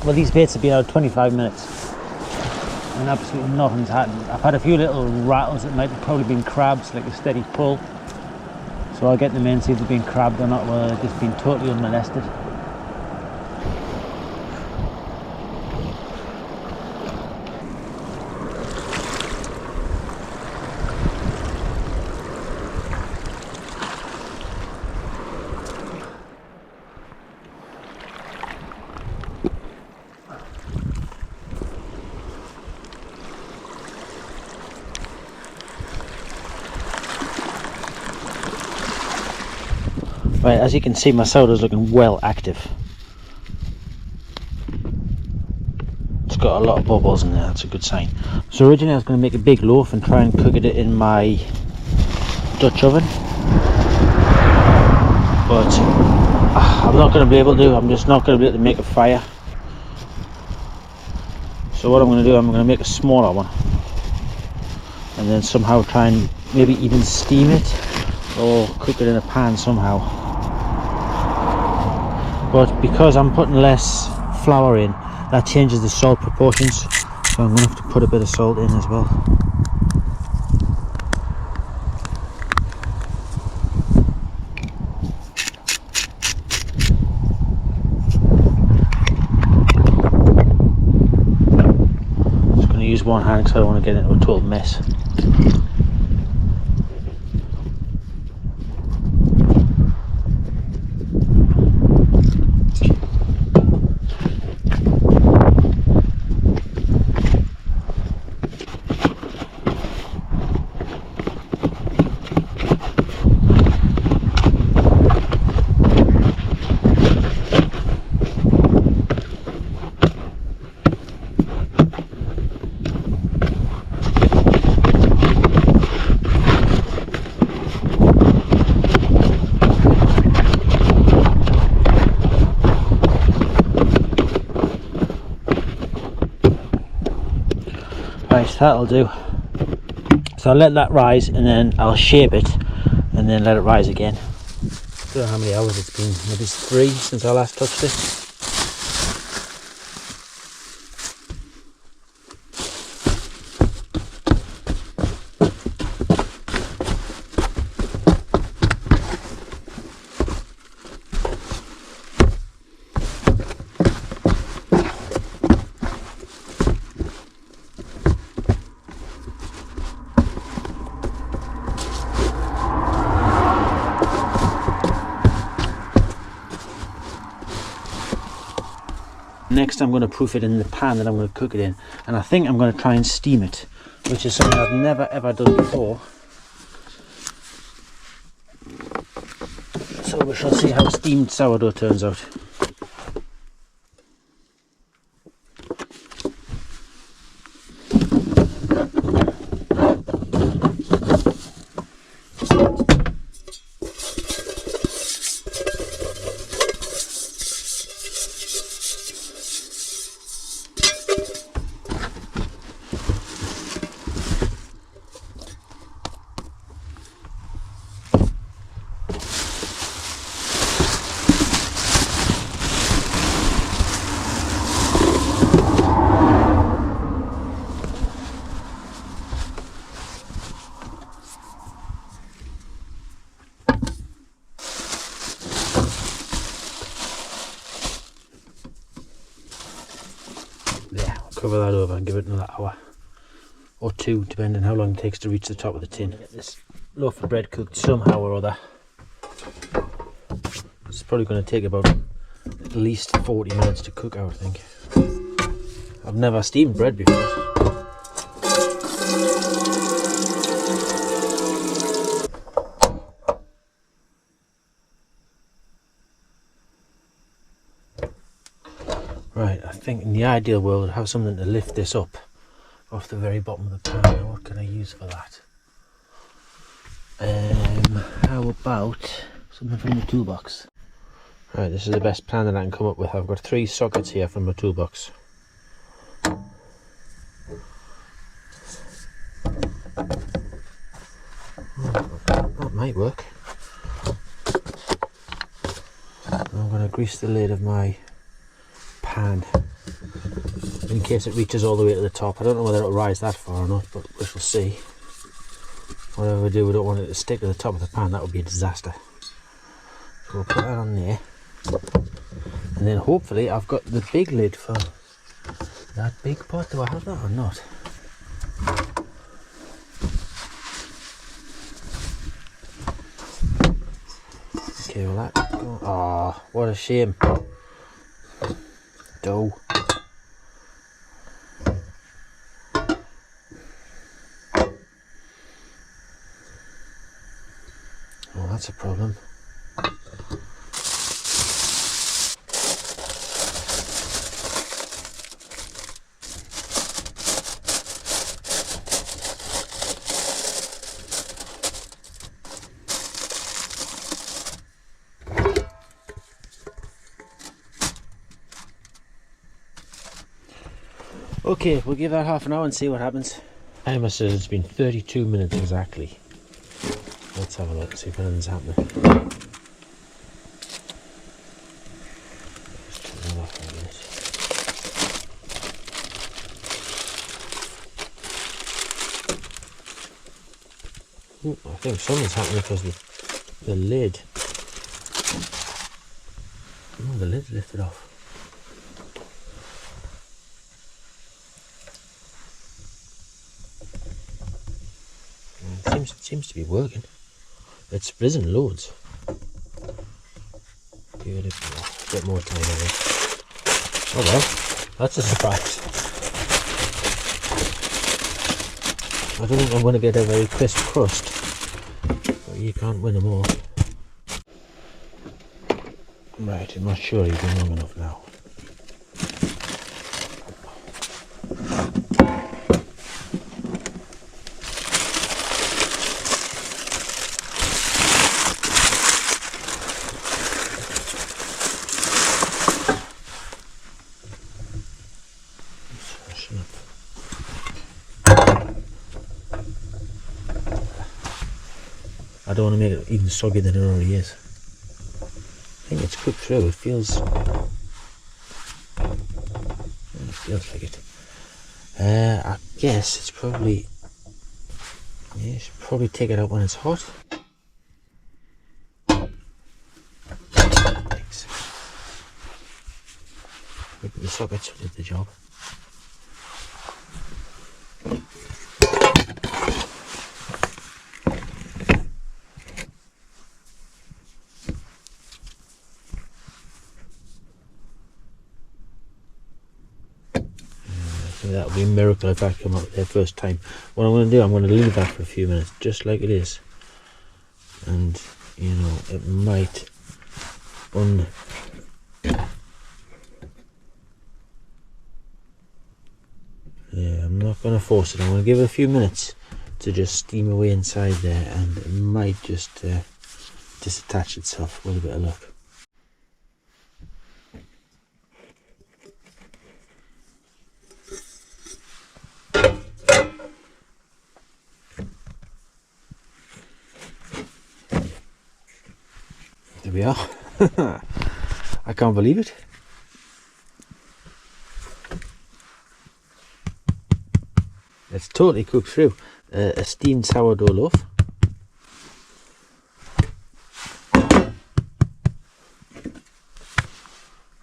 Speaker 1: Well, these baits have been out 25 minutes and absolutely nothing's happened. I've had a few little rattles that might have probably been crabs, like a steady pull. So I'll get them in, see if they've been crabbed or not, whether they've just been totally unmolested. Right, as you can see, my sourdough's looking well active. It's got a lot of bubbles in there, that's a good sign. So originally I was going to make a big loaf and try and cook it in my Dutch oven, but I'm not going to be able to. I'm just not going to be able to make a fire. So what I'm going to do, I'm going to make a smaller one and then somehow try and maybe even steam it or cook it in a pan somehow. But because I'm putting less flour in, that changes the salt proportions, so I'm going to have to put a bit of salt in as well. Just going to use one hand because I don't want to get into a total mess. Right, that'll do. So I'll let that rise and then I'll shape it and then let it rise again. I don't know how many hours it's been, maybe it's 3 since I last touched it. Next I'm going to proof it in the pan that I'm going to cook it in, and I think I'm going to try and steam it, which is something I've never ever done before. So we shall see how steamed sourdough turns out. Cover that over and give it another hour or 2, depending how long it takes to reach the top of the tin. Get this loaf of bread cooked somehow or other. It's probably going to take about at least 40 minutes to cook, I would think. I've never steamed bread before. Right, I think in the ideal world I'd have something to lift this up off the very bottom of the pan. Now what can I use for that? How about something from the toolbox? Right, this is the best plan that I can come up with. I've got 3 sockets here from my toolbox. That might work. I'm going to grease the lid of my pan in case it reaches all the way to the top. I don't know whether it'll rise that far or not, but we shall see. Whatever we do, we don't want it to stick to the top of the pan. That would be a disaster. So we'll put that on there, and then hopefully I've got the big lid for that big pot. Do I have that or not? Okay, well that. Oh, what a shame. Dough. Oh, that's a problem. Okay, we'll give that half an hour and see what happens.
Speaker 2: Timer says it's been 32 minutes exactly. Let's have a look, see if anything's happening. Let's turn that off for a minute. Ooh, I think something's happening because the lid. Oh, the lid's lifted off. It seems to be working. It's risen loads. Give it a bit more time, I think. Oh well, that's a surprise. I don't think I'm going to get a very crisp crust, but you can't win them all. Right, I'm not sure you've been long enough now. I don't want to make it even soggier than it already is. I think it's cooked through. It feels like it. I guess it's probably. Yeah, you should probably take it out when it's hot. Thanks. Maybe the sockets did the job. That'll be a miracle if I come up there first time. What I'm going to do, I'm going to leave that for a few minutes, just like it is. And, you know, it might Yeah, I'm not going to force it. I'm going to give it a few minutes to just steam away inside there, and it might just disattach itself with a bit of luck. There we are. I can't believe it. It's totally cooked through. A steamed sourdough loaf.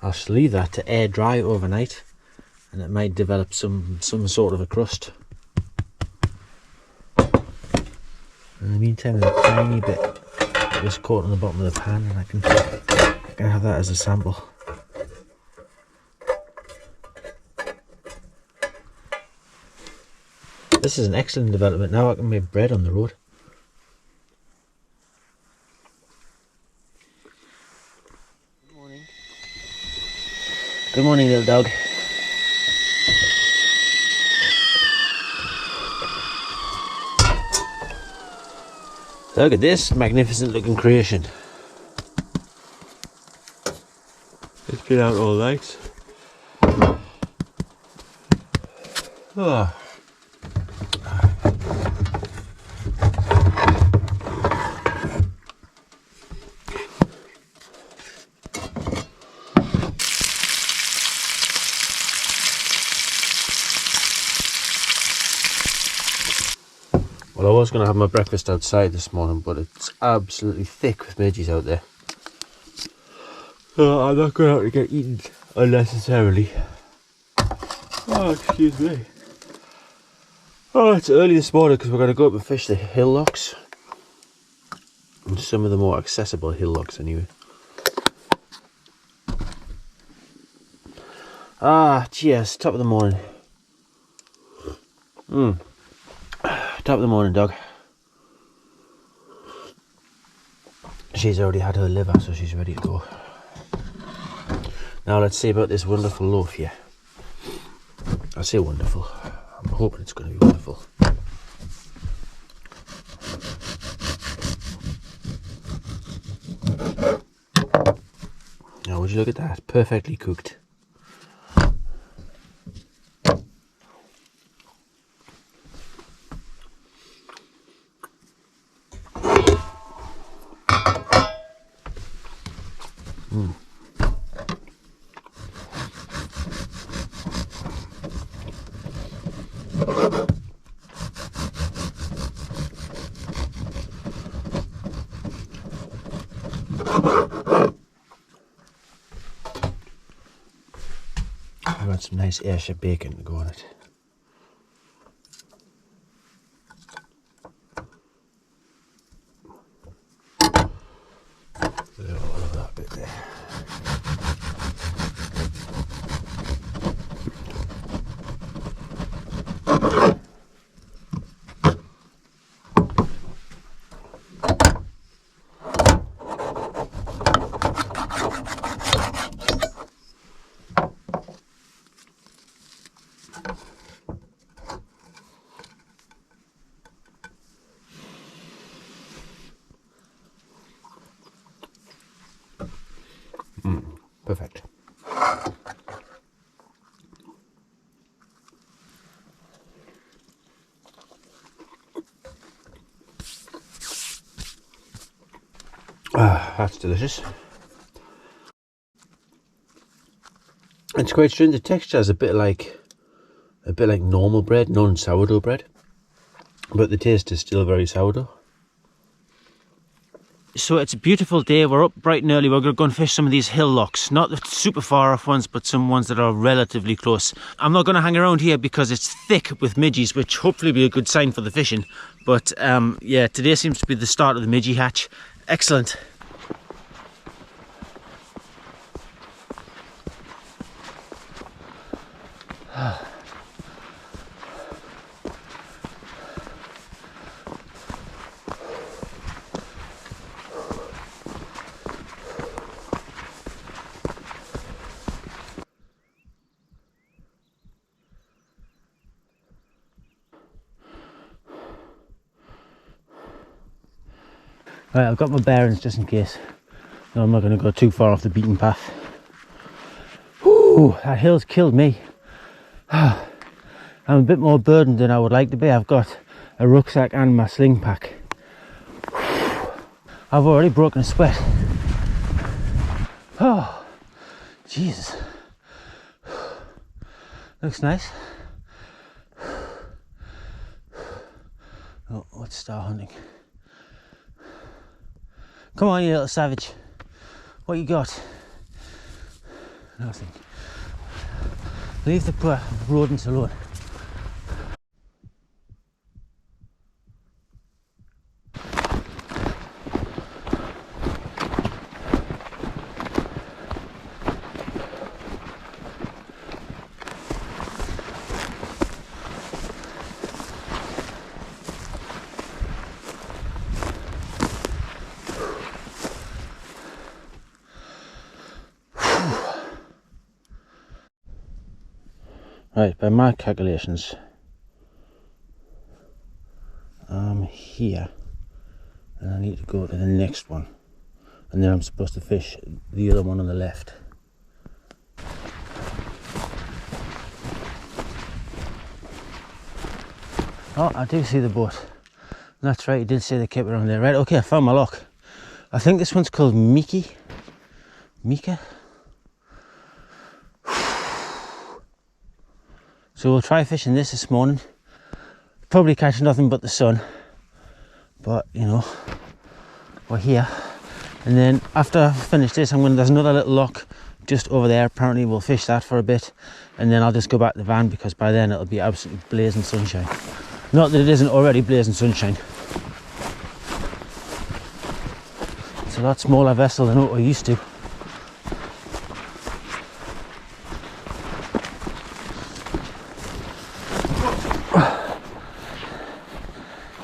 Speaker 2: I'll just leave that to air dry overnight, and it might develop some sort of a crust. In the meantime, there's a tiny bit that was caught on the bottom of the pan, and I can have that as a sample. This is an excellent development. Now I can make bread on the road.
Speaker 1: Good morning. Good morning, little dog. Look at this magnificent looking creation. It's been out all night. Oh.
Speaker 2: Well, I was going to have my breakfast outside this morning, but it's absolutely thick with midges out there. So I'm not going to have to get eaten unnecessarily. Oh, excuse me. Oh, it's early this morning because we're going to go up and fish the hill lochs. And some of the more accessible hill lochs anyway. Ah, cheers. Top of the morning. Top of the morning, dog. She's already had her liver, so she's ready to go. Now let's see about this wonderful loaf here. I say wonderful. I'm hoping it's going to be wonderful. Now would you look at that? Perfectly cooked. I got some nice Ayrshire bacon to go on it. All of that bit there. Perfect. Ah, that's delicious. It's quite strange. The texture is a bit like normal bread, non-sourdough bread, but the taste is still very sourdough.
Speaker 1: So it's a beautiful day. We're up bright and early. We're going to go and fish some of these hill lochs, not the super far off ones, but some ones that are relatively close. I'm not going to hang around here because it's thick with midges, which hopefully will be a good sign for the fishing. But yeah, today seems to be the start of the midgie hatch. Excellent. Right, I've got my bearings just in case. No, I'm not going to go too far off the beaten path. Whew, that hill's killed me. I'm a bit more burdened than I would like to be. I've got a rucksack and my sling pack. I've already broken a sweat. Oh, Jesus. Looks nice. Oh, let's start hunting. Come on, you little savage. What you got? Nothing. Leave the poor rodents alone. Right, by my calculations, I'm here and I need to go to the next one, and then I'm supposed to fish the other one on the left. Oh, I do see the boat. That's right, you did say they kept it on there. Right, okay, I found my loch. I think this one's called Mika. So we'll try fishing this morning. Probably catch nothing but the sun, but you know, we're here. And then after I finish this, there's another little loch just over there. Apparently we'll fish that for a bit, and then I'll just go back to the van because by then it'll be absolutely blazing sunshine. Not that it isn't already blazing sunshine. It's a lot smaller vessel than what we're used to.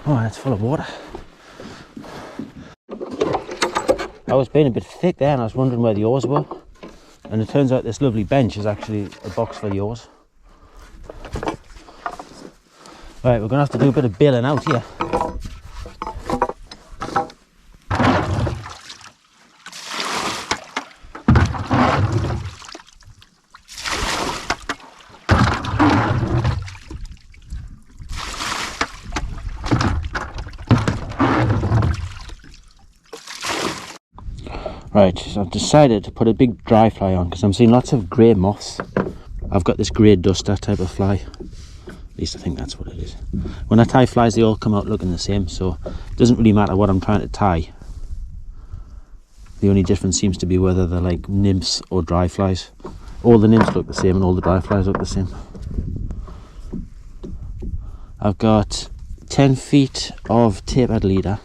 Speaker 1: Oh, it's full of water. I was being a bit thick there and I was wondering where the oars were. And it turns out this lovely bench is actually a box for the oars. Right, we're going to have to do a bit of bailing out here. Right, so I've decided to put a big dry fly on because I'm seeing lots of grey moths. I've got this grey duster type of fly. At least I think that's what it is. When I tie flies, they all come out looking the same, so it doesn't really matter what I'm trying to tie. The only difference seems to be whether they're like nymphs or dry flies. All the nymphs look the same and all the dry flies look the same. I've got 10 feet of tapered leader,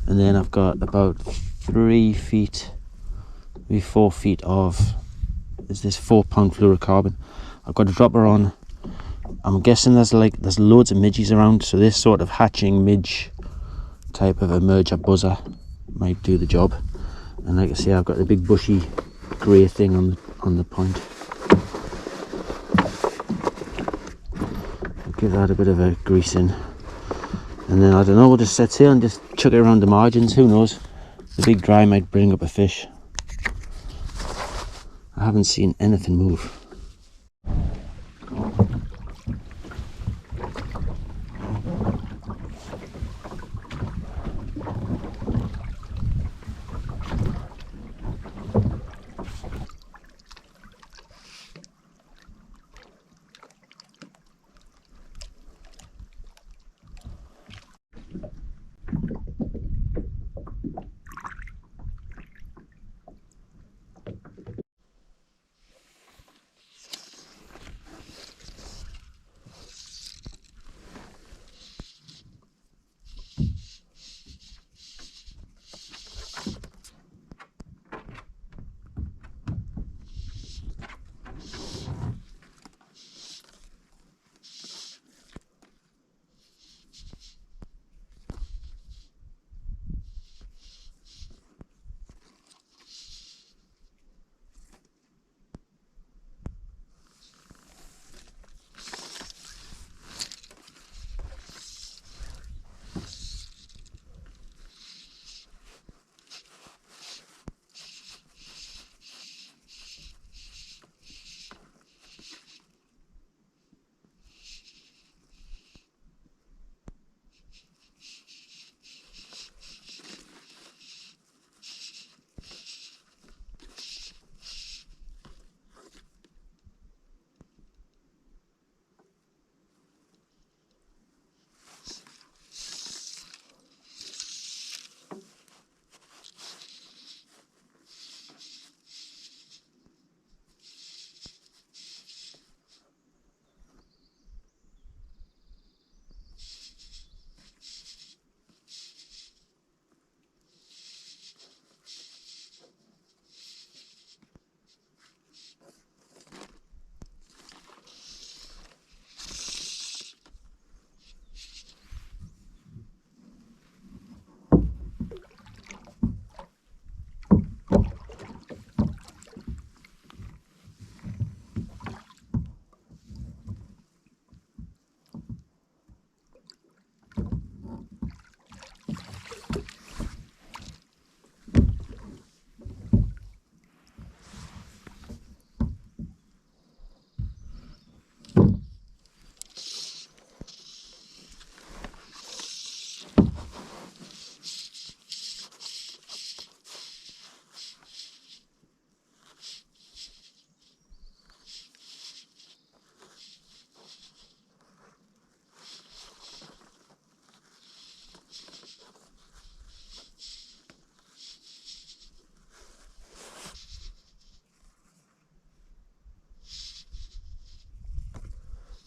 Speaker 1: and then I've got about 3 feet, maybe 4 feet of, is this 4-pound fluorocarbon. I've got a dropper on. I'm guessing there's loads of midges around, so this sort of hatching midge type of a merger buzzer might do the job. And like I say, I've got the big bushy grey thing on the point. I'll give that a bit of a greasing, and then I don't know, we'll just set sail and just chuck it around the margins. Who knows? The big dry might bring up a fish. I haven't seen anything move.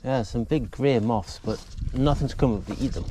Speaker 1: Yeah, some big grey moths, but nothing's come up to eat them.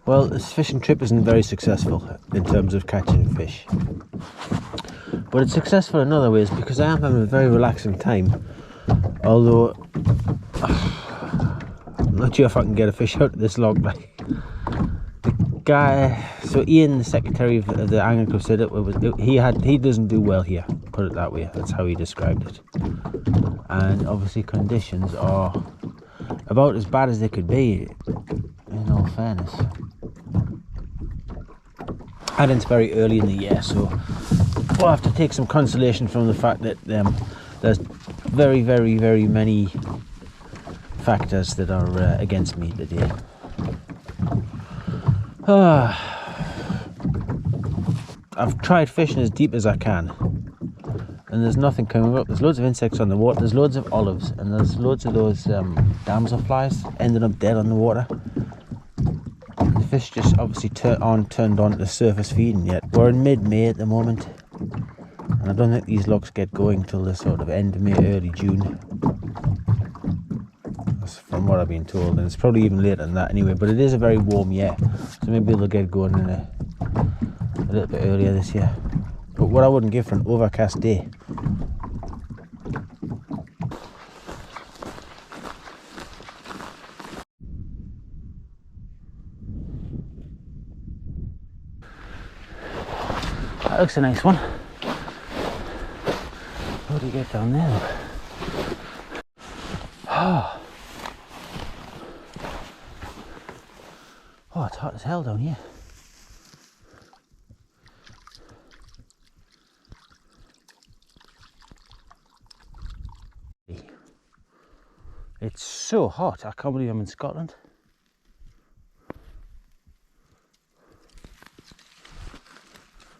Speaker 2: Well, this fishing trip isn't very successful in terms of catching fish. But it's successful in other ways because I am having a very relaxing time. Although, I'm not sure if I can get a fish out of this log. Like, the guy, so Ian, the secretary of the Angling Club, said he doesn't do well here, put it that way. That's how he described it. And obviously conditions are about as bad as they could be, in all fairness. And it's very early in the year, so we'll have to take some consolation from the fact that there's very, very, very many factors that are against me today. I've tried fishing as deep as I can, and there's nothing coming up. There's loads of insects on the water, there's loads of olives, and there's loads of those damselflies ending up dead on the water. The fish just obviously turned on to surface feeding yet. We're in mid-May at the moment, and I don't think these lochs get going till the sort of end of May, early June. That's from what I've been told, and it's probably even later than that anyway, but it is a very warm year, so maybe they'll get going in a little bit earlier this year. But what I wouldn't give for an overcast day. That looks a nice one. What do you get down there? Oh, it's hot as hell down here. It's so hot, I can't believe I'm in Scotland.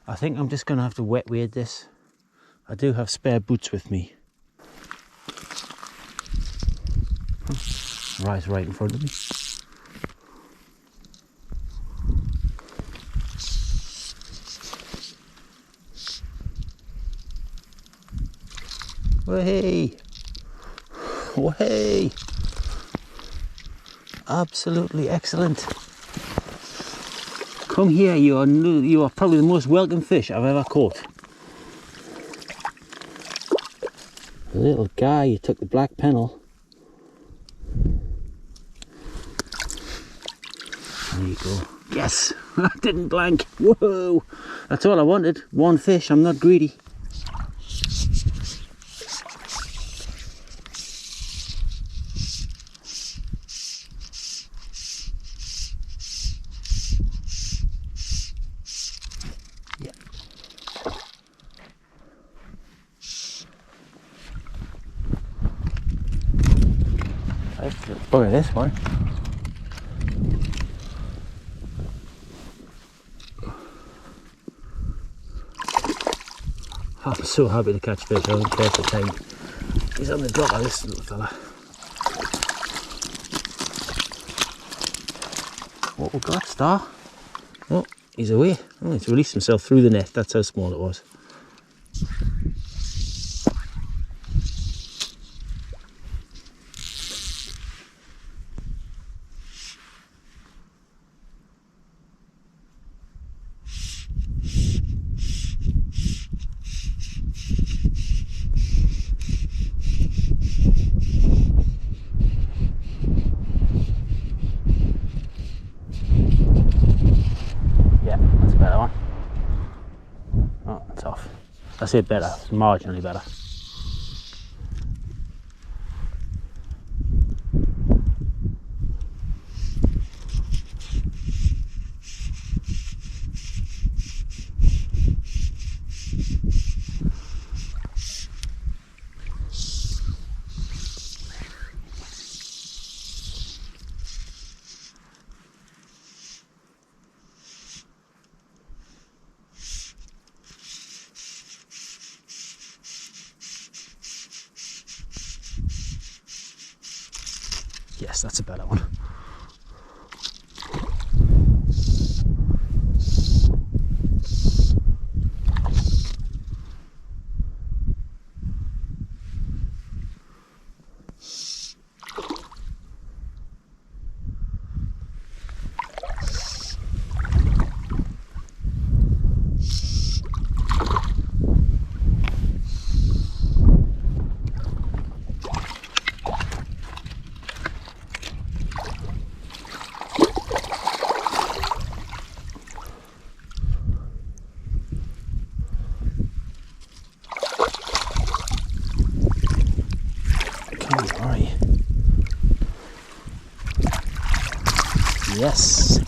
Speaker 2: I think I'm just going to have to wet wade this. I do have spare boots with me. Rise right in front of me. Way! Way! Absolutely excellent. Come here, you are probably the most welcome fish I've ever caught. The little guy, you took the black pennel.
Speaker 1: There you go. Yes, I didn't blank. Whoa, that's all I wanted. One fish. I'm not greedy. Yeah. Look at this one. I'm so happy to catch fish. I don't care for time. He's on the drop of this little fella. What we got, Star? Oh, he's away. Oh, he's released himself through the net. That's how small it was. I say better, it's marginally better. Yes, that's a better one. Yes.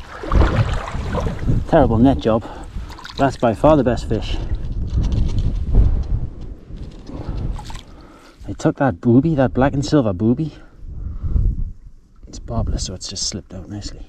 Speaker 1: Terrible net job. That's by far the best fish. I took that booby, that black and silver booby. It's barbless, so it's just slipped out nicely.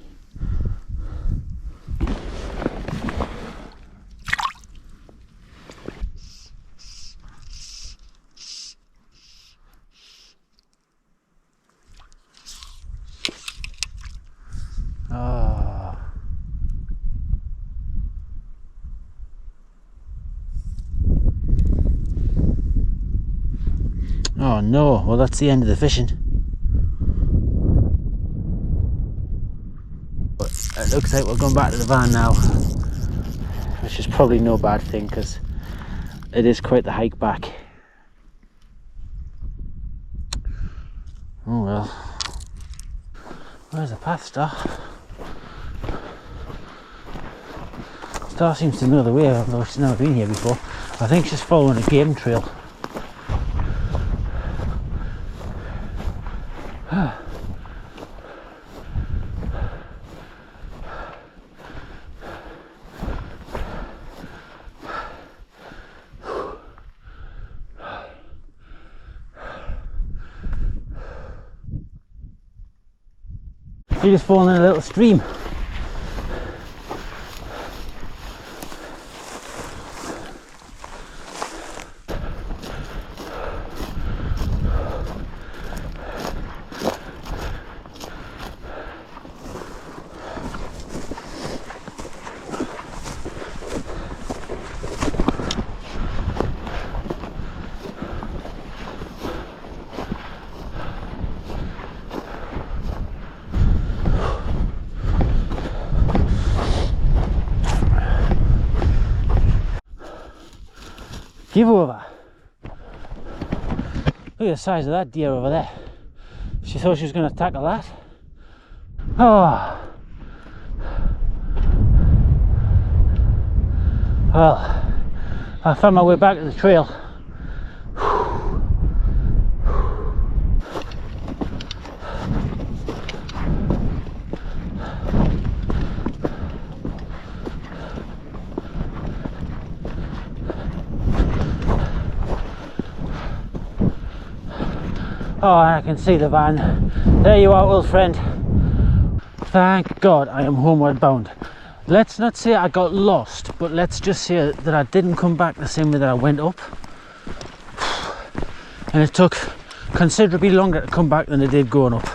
Speaker 1: Oh no, well that's the end of the fishing. But it looks like we're going back to the van now, which is probably no bad thing because it is quite the hike back. Oh well. Where's the path, Star? Star seems to know the way, although she's never been here before. I think she's following a game trail. You just fallen in a little stream. Give over. Look at the size of that deer over there. She thought she was going to tackle that. Oh, Well, I found my way back to the trail. Oh, I can see the van. There you are, old friend. Thank God I am homeward bound. Let's not say I got lost, but let's just say that I didn't come back the same way that I went up. And it took considerably longer to come back than it did going up.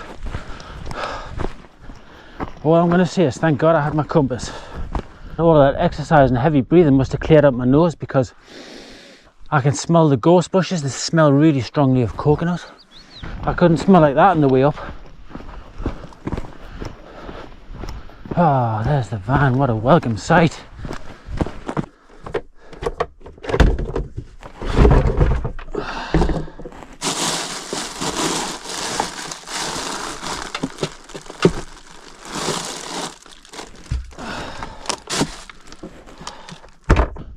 Speaker 1: All I'm going to say is thank God I had my compass. All of that exercise and heavy breathing must have cleared up my nose, because I can smell the ghost bushes. They smell really strongly of coconut. I couldn't smell like that on the way up. Oh, there's the van. What a welcome sight.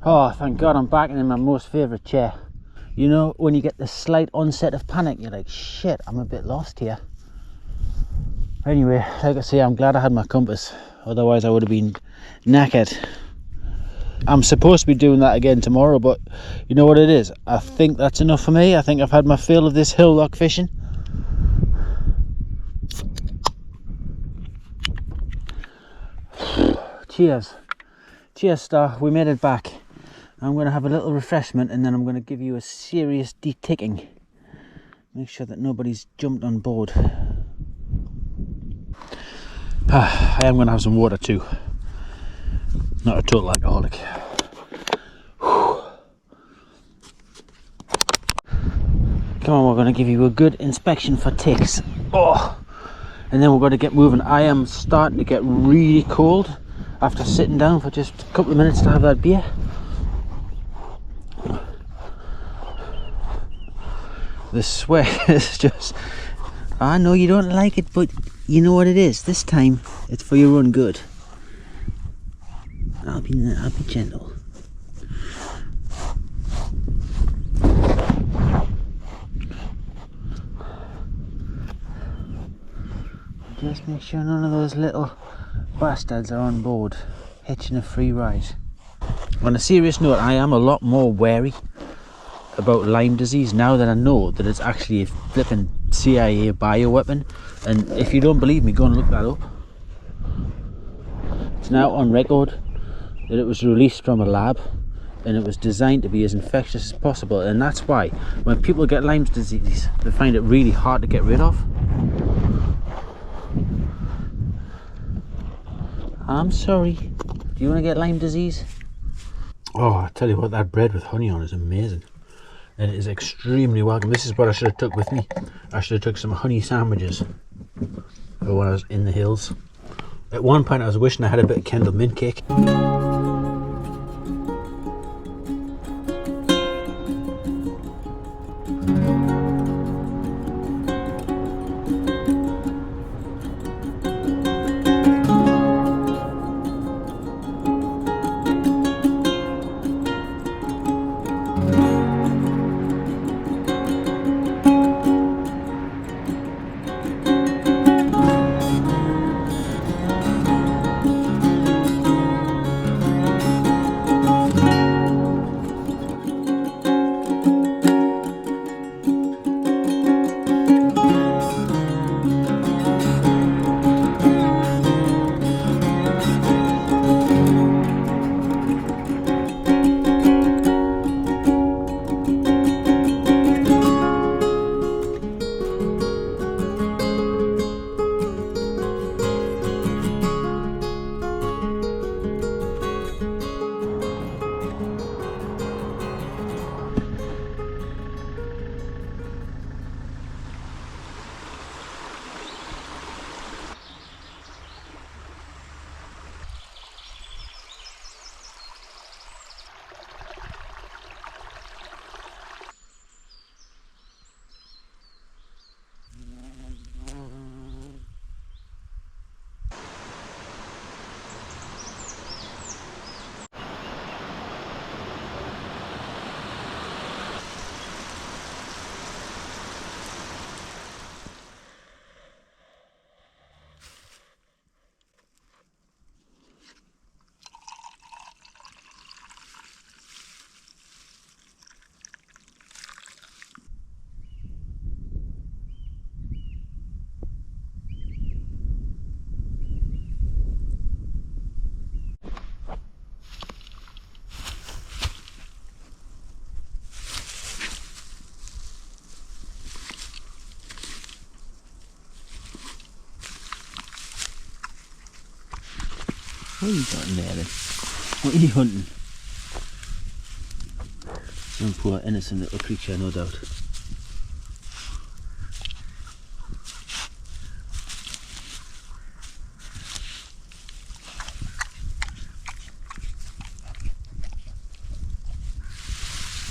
Speaker 1: Oh, thank God I'm back and in my most favourite chair. You know, when you get the slight onset of panic, you're like, shit, I'm a bit lost here. Anyway, like I say, I'm glad I had my compass. Otherwise I would have been knackered. I'm supposed to be doing that again tomorrow, but you know what it is? I think that's enough for me. I think I've had my fill of this hill loch fishing. Cheers. Cheers, Star. We made it back. I'm going to have a little refreshment and then I'm going to give you a serious deticking. Make sure that nobody's jumped on board. I am going to have some water too. Not a total alcoholic. Come on, we're going to give you a good inspection for ticks. Oh, and then we're going to get moving. I am starting to get really cold after sitting down for just a couple of minutes to have that beer. The sweat is just, I know you don't like it, but you know what it is. This time it's for your own good. I'll be gentle. Just make sure none of those little bastards are on board hitching a free ride. On a serious note, I am a lot more wary about Lyme disease now that I know that it's actually a flipping CIA bioweapon. And if you don't believe me, go and look that up. It's now on record that it was released from a lab and it was designed to be as infectious as possible, and that's why when people get Lyme disease they find it really hard to get rid of. I'm sorry, do you want to get Lyme disease? Oh, I tell you what, that bread with honey on is amazing. And it is extremely welcome. This is what I should have took with me. I should have took some honey sandwiches for when I was in the hills. At one point I was wishing I had a bit of Kendal mint cake. What are you got in there then? What are you hunting? Some poor innocent little creature, no doubt.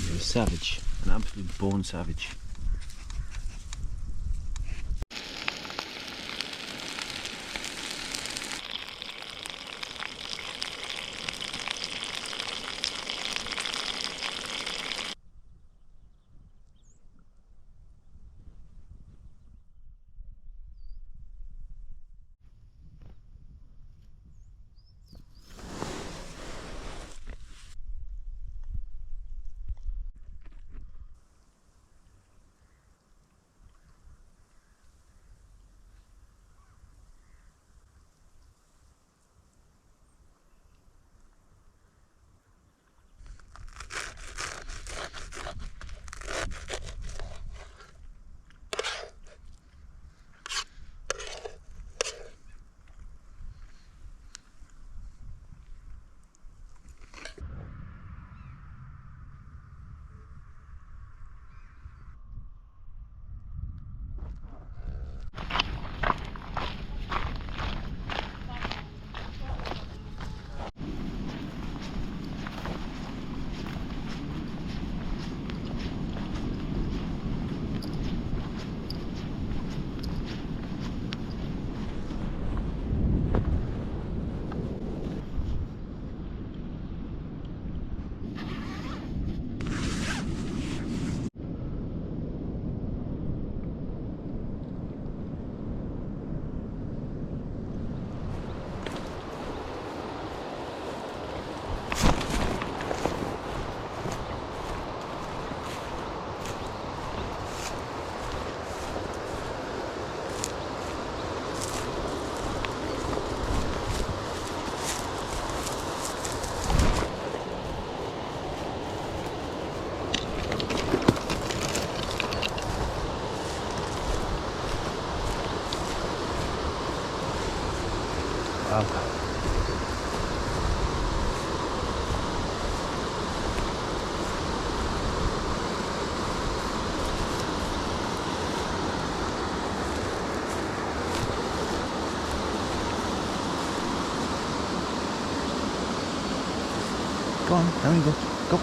Speaker 1: You're a savage, an absolute born savage. Wow. Go on, down you go. Go.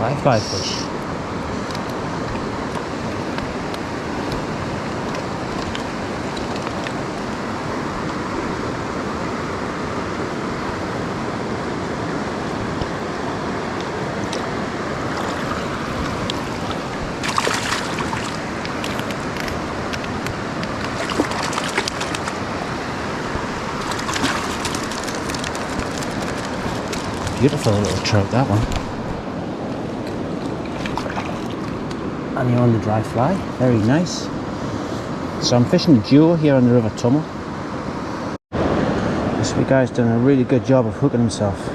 Speaker 1: Five fish. Beautiful little trout, that one. And you're on the dry fly, very nice. So I'm fishing duo here on the River Tummel. This wee guy's done a really good job of hooking himself. So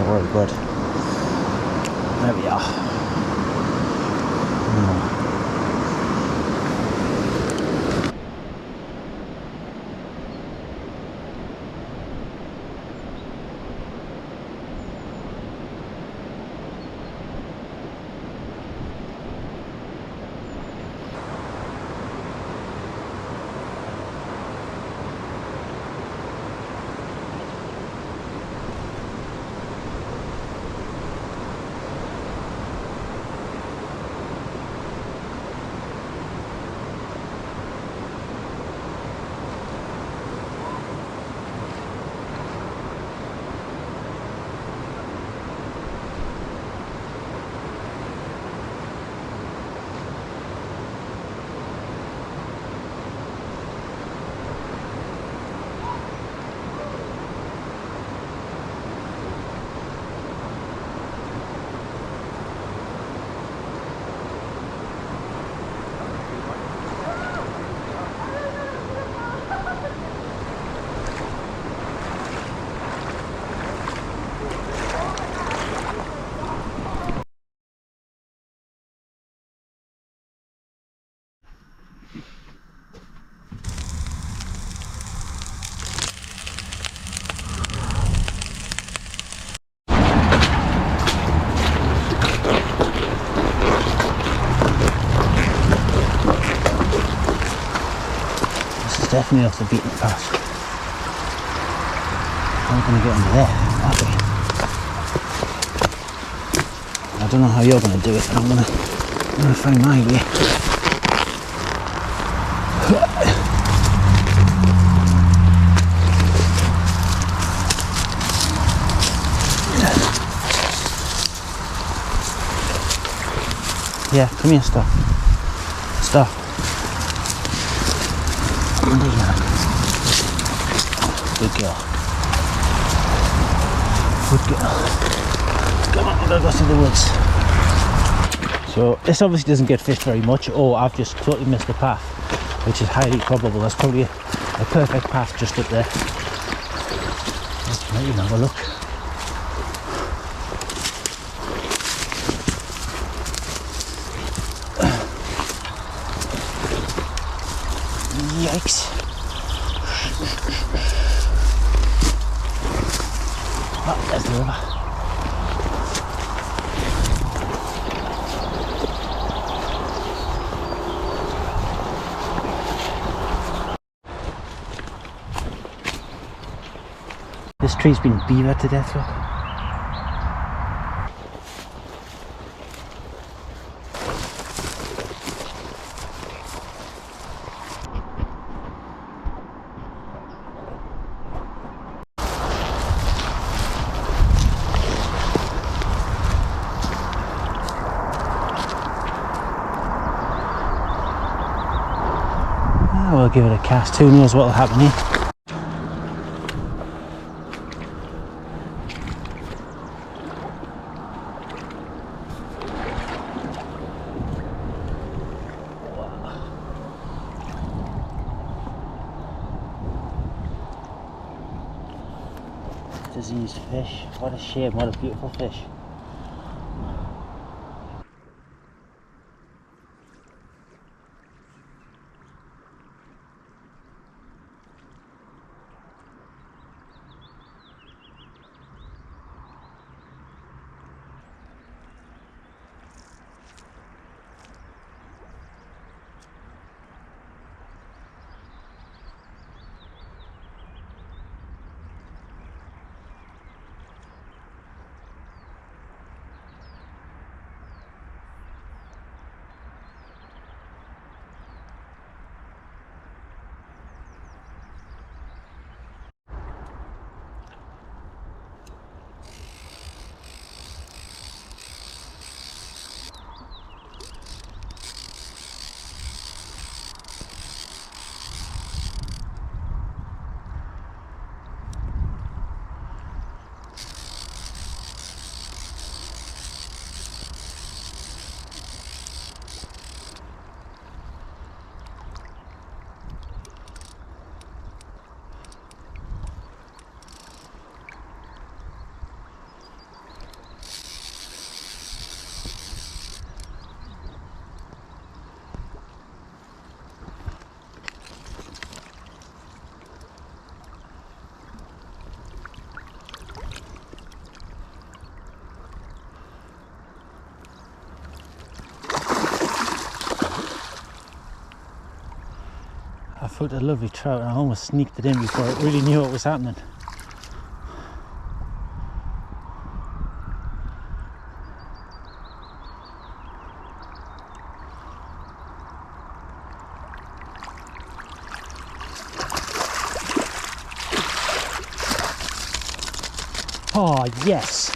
Speaker 1: very good. There we are. Definitely off the beaten path. I'm going to get under there, are we? I don't know how you're going to do it, but I'm going to find my way. Yeah, come here, stop. Stop. Good girl. Good girl. Come on, we're gonna go through the woods. So this obviously doesn't get fished very much, or I've just totally missed the path, which is highly probable. There's probably a perfect path just up there. Let's let you have a look. Yikes. Oh, there's the river. This tree's been beavered to death, look. We'll give it a cast, who knows what will happen here. Diseased fish, what a shame, what a beautiful fish. I hooked a lovely trout and I almost sneaked it in before I really knew what was happening. Oh yes!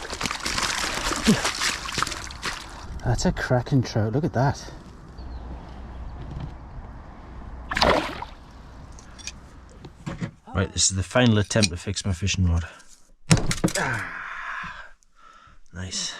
Speaker 1: That's a cracking trout, look at that. Right, this is the final attempt to fix my fishing rod. Nice.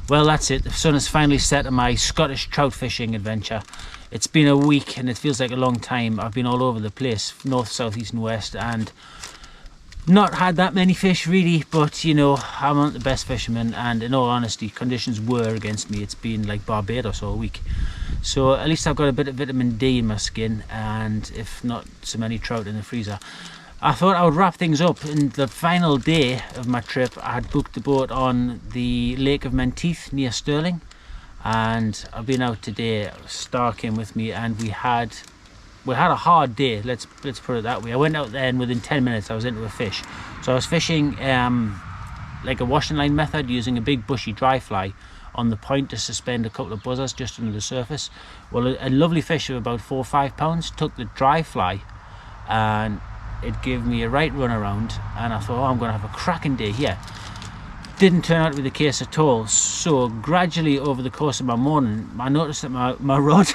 Speaker 1: Well, that's it. The sun has finally set on my Scottish trout fishing adventure. It's been a week and it feels like a long time. I've been all over the place, north, south, east and west, and not had that many fish really, but you know, I'm not the best fisherman, and in all honesty, conditions were against me. It's been like Barbados all week. So at least I've got a bit of vitamin D in my skin, and if not so many trout in the freezer. I thought I would wrap things up. In the final day of my trip, I had booked the boat on the Lake of Menteith near Stirling, and I've been out today. Star came with me, and we had a hard day. Let's put it that way. I went out there, and within 10 minutes I was into a fish. So I was fishing like a washing line method, using a big bushy dry fly on the point to suspend a couple of buzzers just under the surface. Well, a lovely fish of about 4 or 5 pounds took the dry fly, and it gave me a right run around, and I thought, oh, I'm going to have a cracking day here. Didn't turn out to be the case at all. So gradually over the course of my morning, I noticed that my rod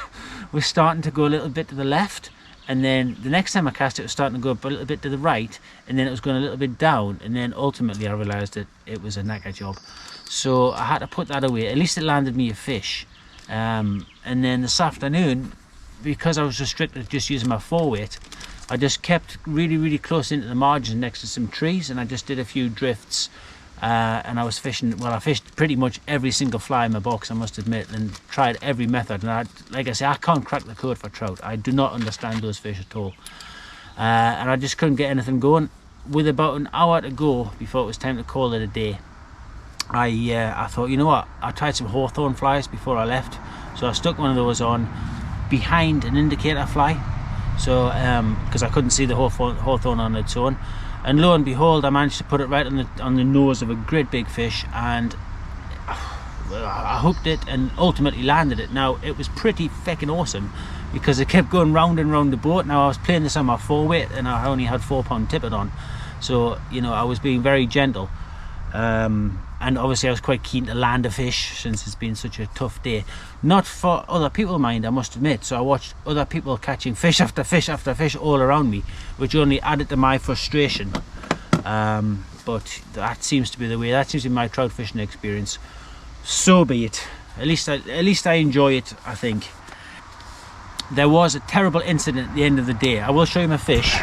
Speaker 1: was starting to go a little bit to the left, and then the next time I cast it was starting to go up a little bit to the right, and then it was going a little bit down, and then ultimately I realised that it was a knacker job. So I had to put that away. At least it landed me a fish. And then this afternoon, because I was restricted to just using my 4-weight, I just kept really close into the margin next to some trees, and I just did a few drifts, and I was fishing. Well, I fished pretty much every single fly in my box, I must admit, and tried every method. And like I say, I can't crack the code for trout. I do not understand those fish at all, and I just couldn't get anything going. With about an hour to go before it was time to call it a day, I thought, you know what, I tried some hawthorn flies before I left, so I stuck one of those on behind an indicator fly. So, because I couldn't see the hawthorn on its own, and lo and behold, I managed to put it right on the nose of a great big fish, and I hooked it and ultimately landed it. Now, it was pretty feckin' awesome because it kept going round and round the boat. Now, I was playing this on my 4-weight, and I only had 4-pound tippet on, so you know, I was being very gentle. And obviously I was quite keen to land a fish since it's been such a tough day. Not for other people, mind, I must admit. So I watched other people catching fish after fish after fish all around me, which only added to my frustration. But that seems to be the way. That seems to be my trout fishing experience. So be it. At least I enjoy it, I think. There was a terrible incident at the end of the day. I will show you my fish.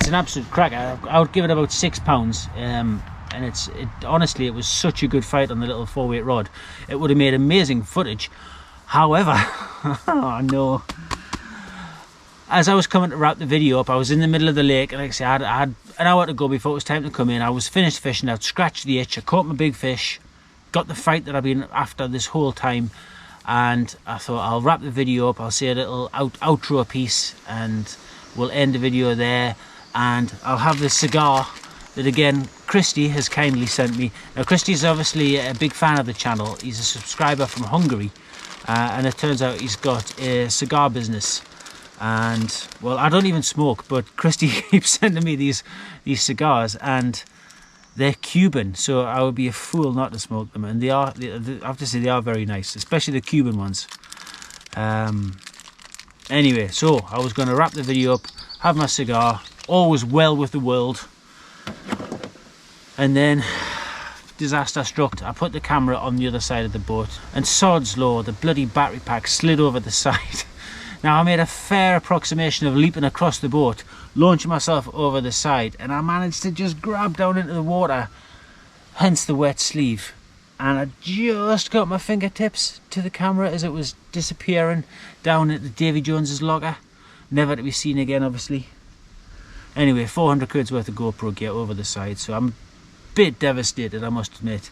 Speaker 1: an absolute cracker. I would give it about £6, and honestly, it was such a good fight on the little 4-weight rod. It would have made amazing footage. However, oh no, as I was coming to wrap the video up, I was in the middle of the lake, and like I said, I had an hour to go before it was time to come in. I was finished fishing, I'd scratched the itch, I caught my big fish, got the fight that I've been after this whole time, and I thought I'll wrap the video up, I'll say a little outro piece, and we'll end the video there, and I'll have this cigar that again Christy has kindly sent me. Now Christy's obviously a big fan of the channel, he's a subscriber from Hungary, and it turns out he's got a cigar business. And well, I don't even smoke, but Christy keeps sending me these cigars, and they're Cuban, so I would be a fool not to smoke them. And I have to say, they are very nice, especially the Cuban ones. Anyway, so I was going to wrap the video up, have my cigar, all was well with the world, and then disaster struck. I put the camera on the other side of the boat, and sod's law, the bloody battery pack slid over the side. Now I made a fair approximation of leaping across the boat, launching myself over the side, and I managed to just grab down into the water, hence the wet sleeve. And I just got my fingertips to the camera as it was disappearing down at the Davy Jones's locker, never to be seen again obviously. Anyway, 400 quid's worth of GoPro gear over the side, so I'm a bit devastated, I must admit.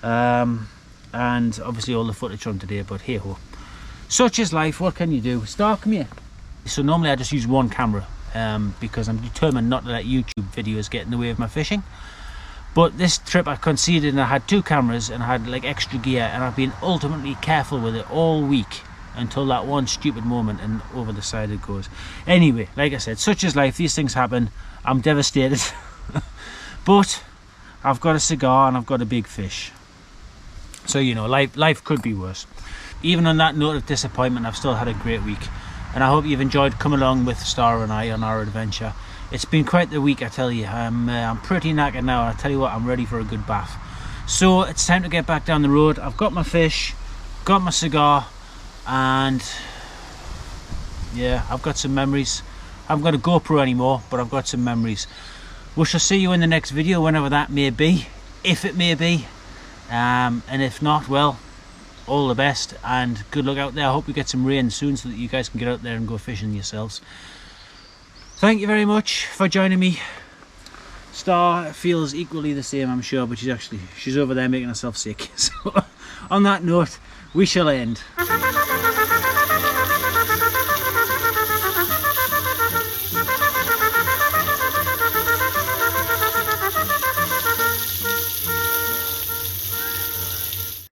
Speaker 1: And obviously all the footage from today, but hey ho. Such is life, what can you do? Star, come here. So normally I just use one camera because I'm determined not to let YouTube videos get in the way of my fishing. But this trip I conceded, and I had 2 cameras and I had like extra gear, and I've been ultimately careful with it all week until that one stupid moment, and over the side it goes. Anyway, like I said, such is life, these things happen. I'm devastated. But I've got a cigar and I've got a big fish. So you know, life could be worse. Even on that note of disappointment, I've still had a great week, and I hope you've enjoyed coming along with Star and I on our adventure. It's been quite the week, I tell you. I'm pretty knackered now, and I tell you what, I'm ready for a good bath. So it's time to get back down the road. I've got my fish, got my cigar, and yeah, I've got some memories. I haven't got a GoPro anymore, but I've got some memories. We shall see you in the next video, whenever that may be, if it may be, and if not, well, all the best and good luck out there. I hope we get some rain soon so that you guys can get out there and go fishing yourselves. Thank you very much for joining me. Star feels equally the same, I'm sure, but she's over there making herself sick. So on that note, we shall end.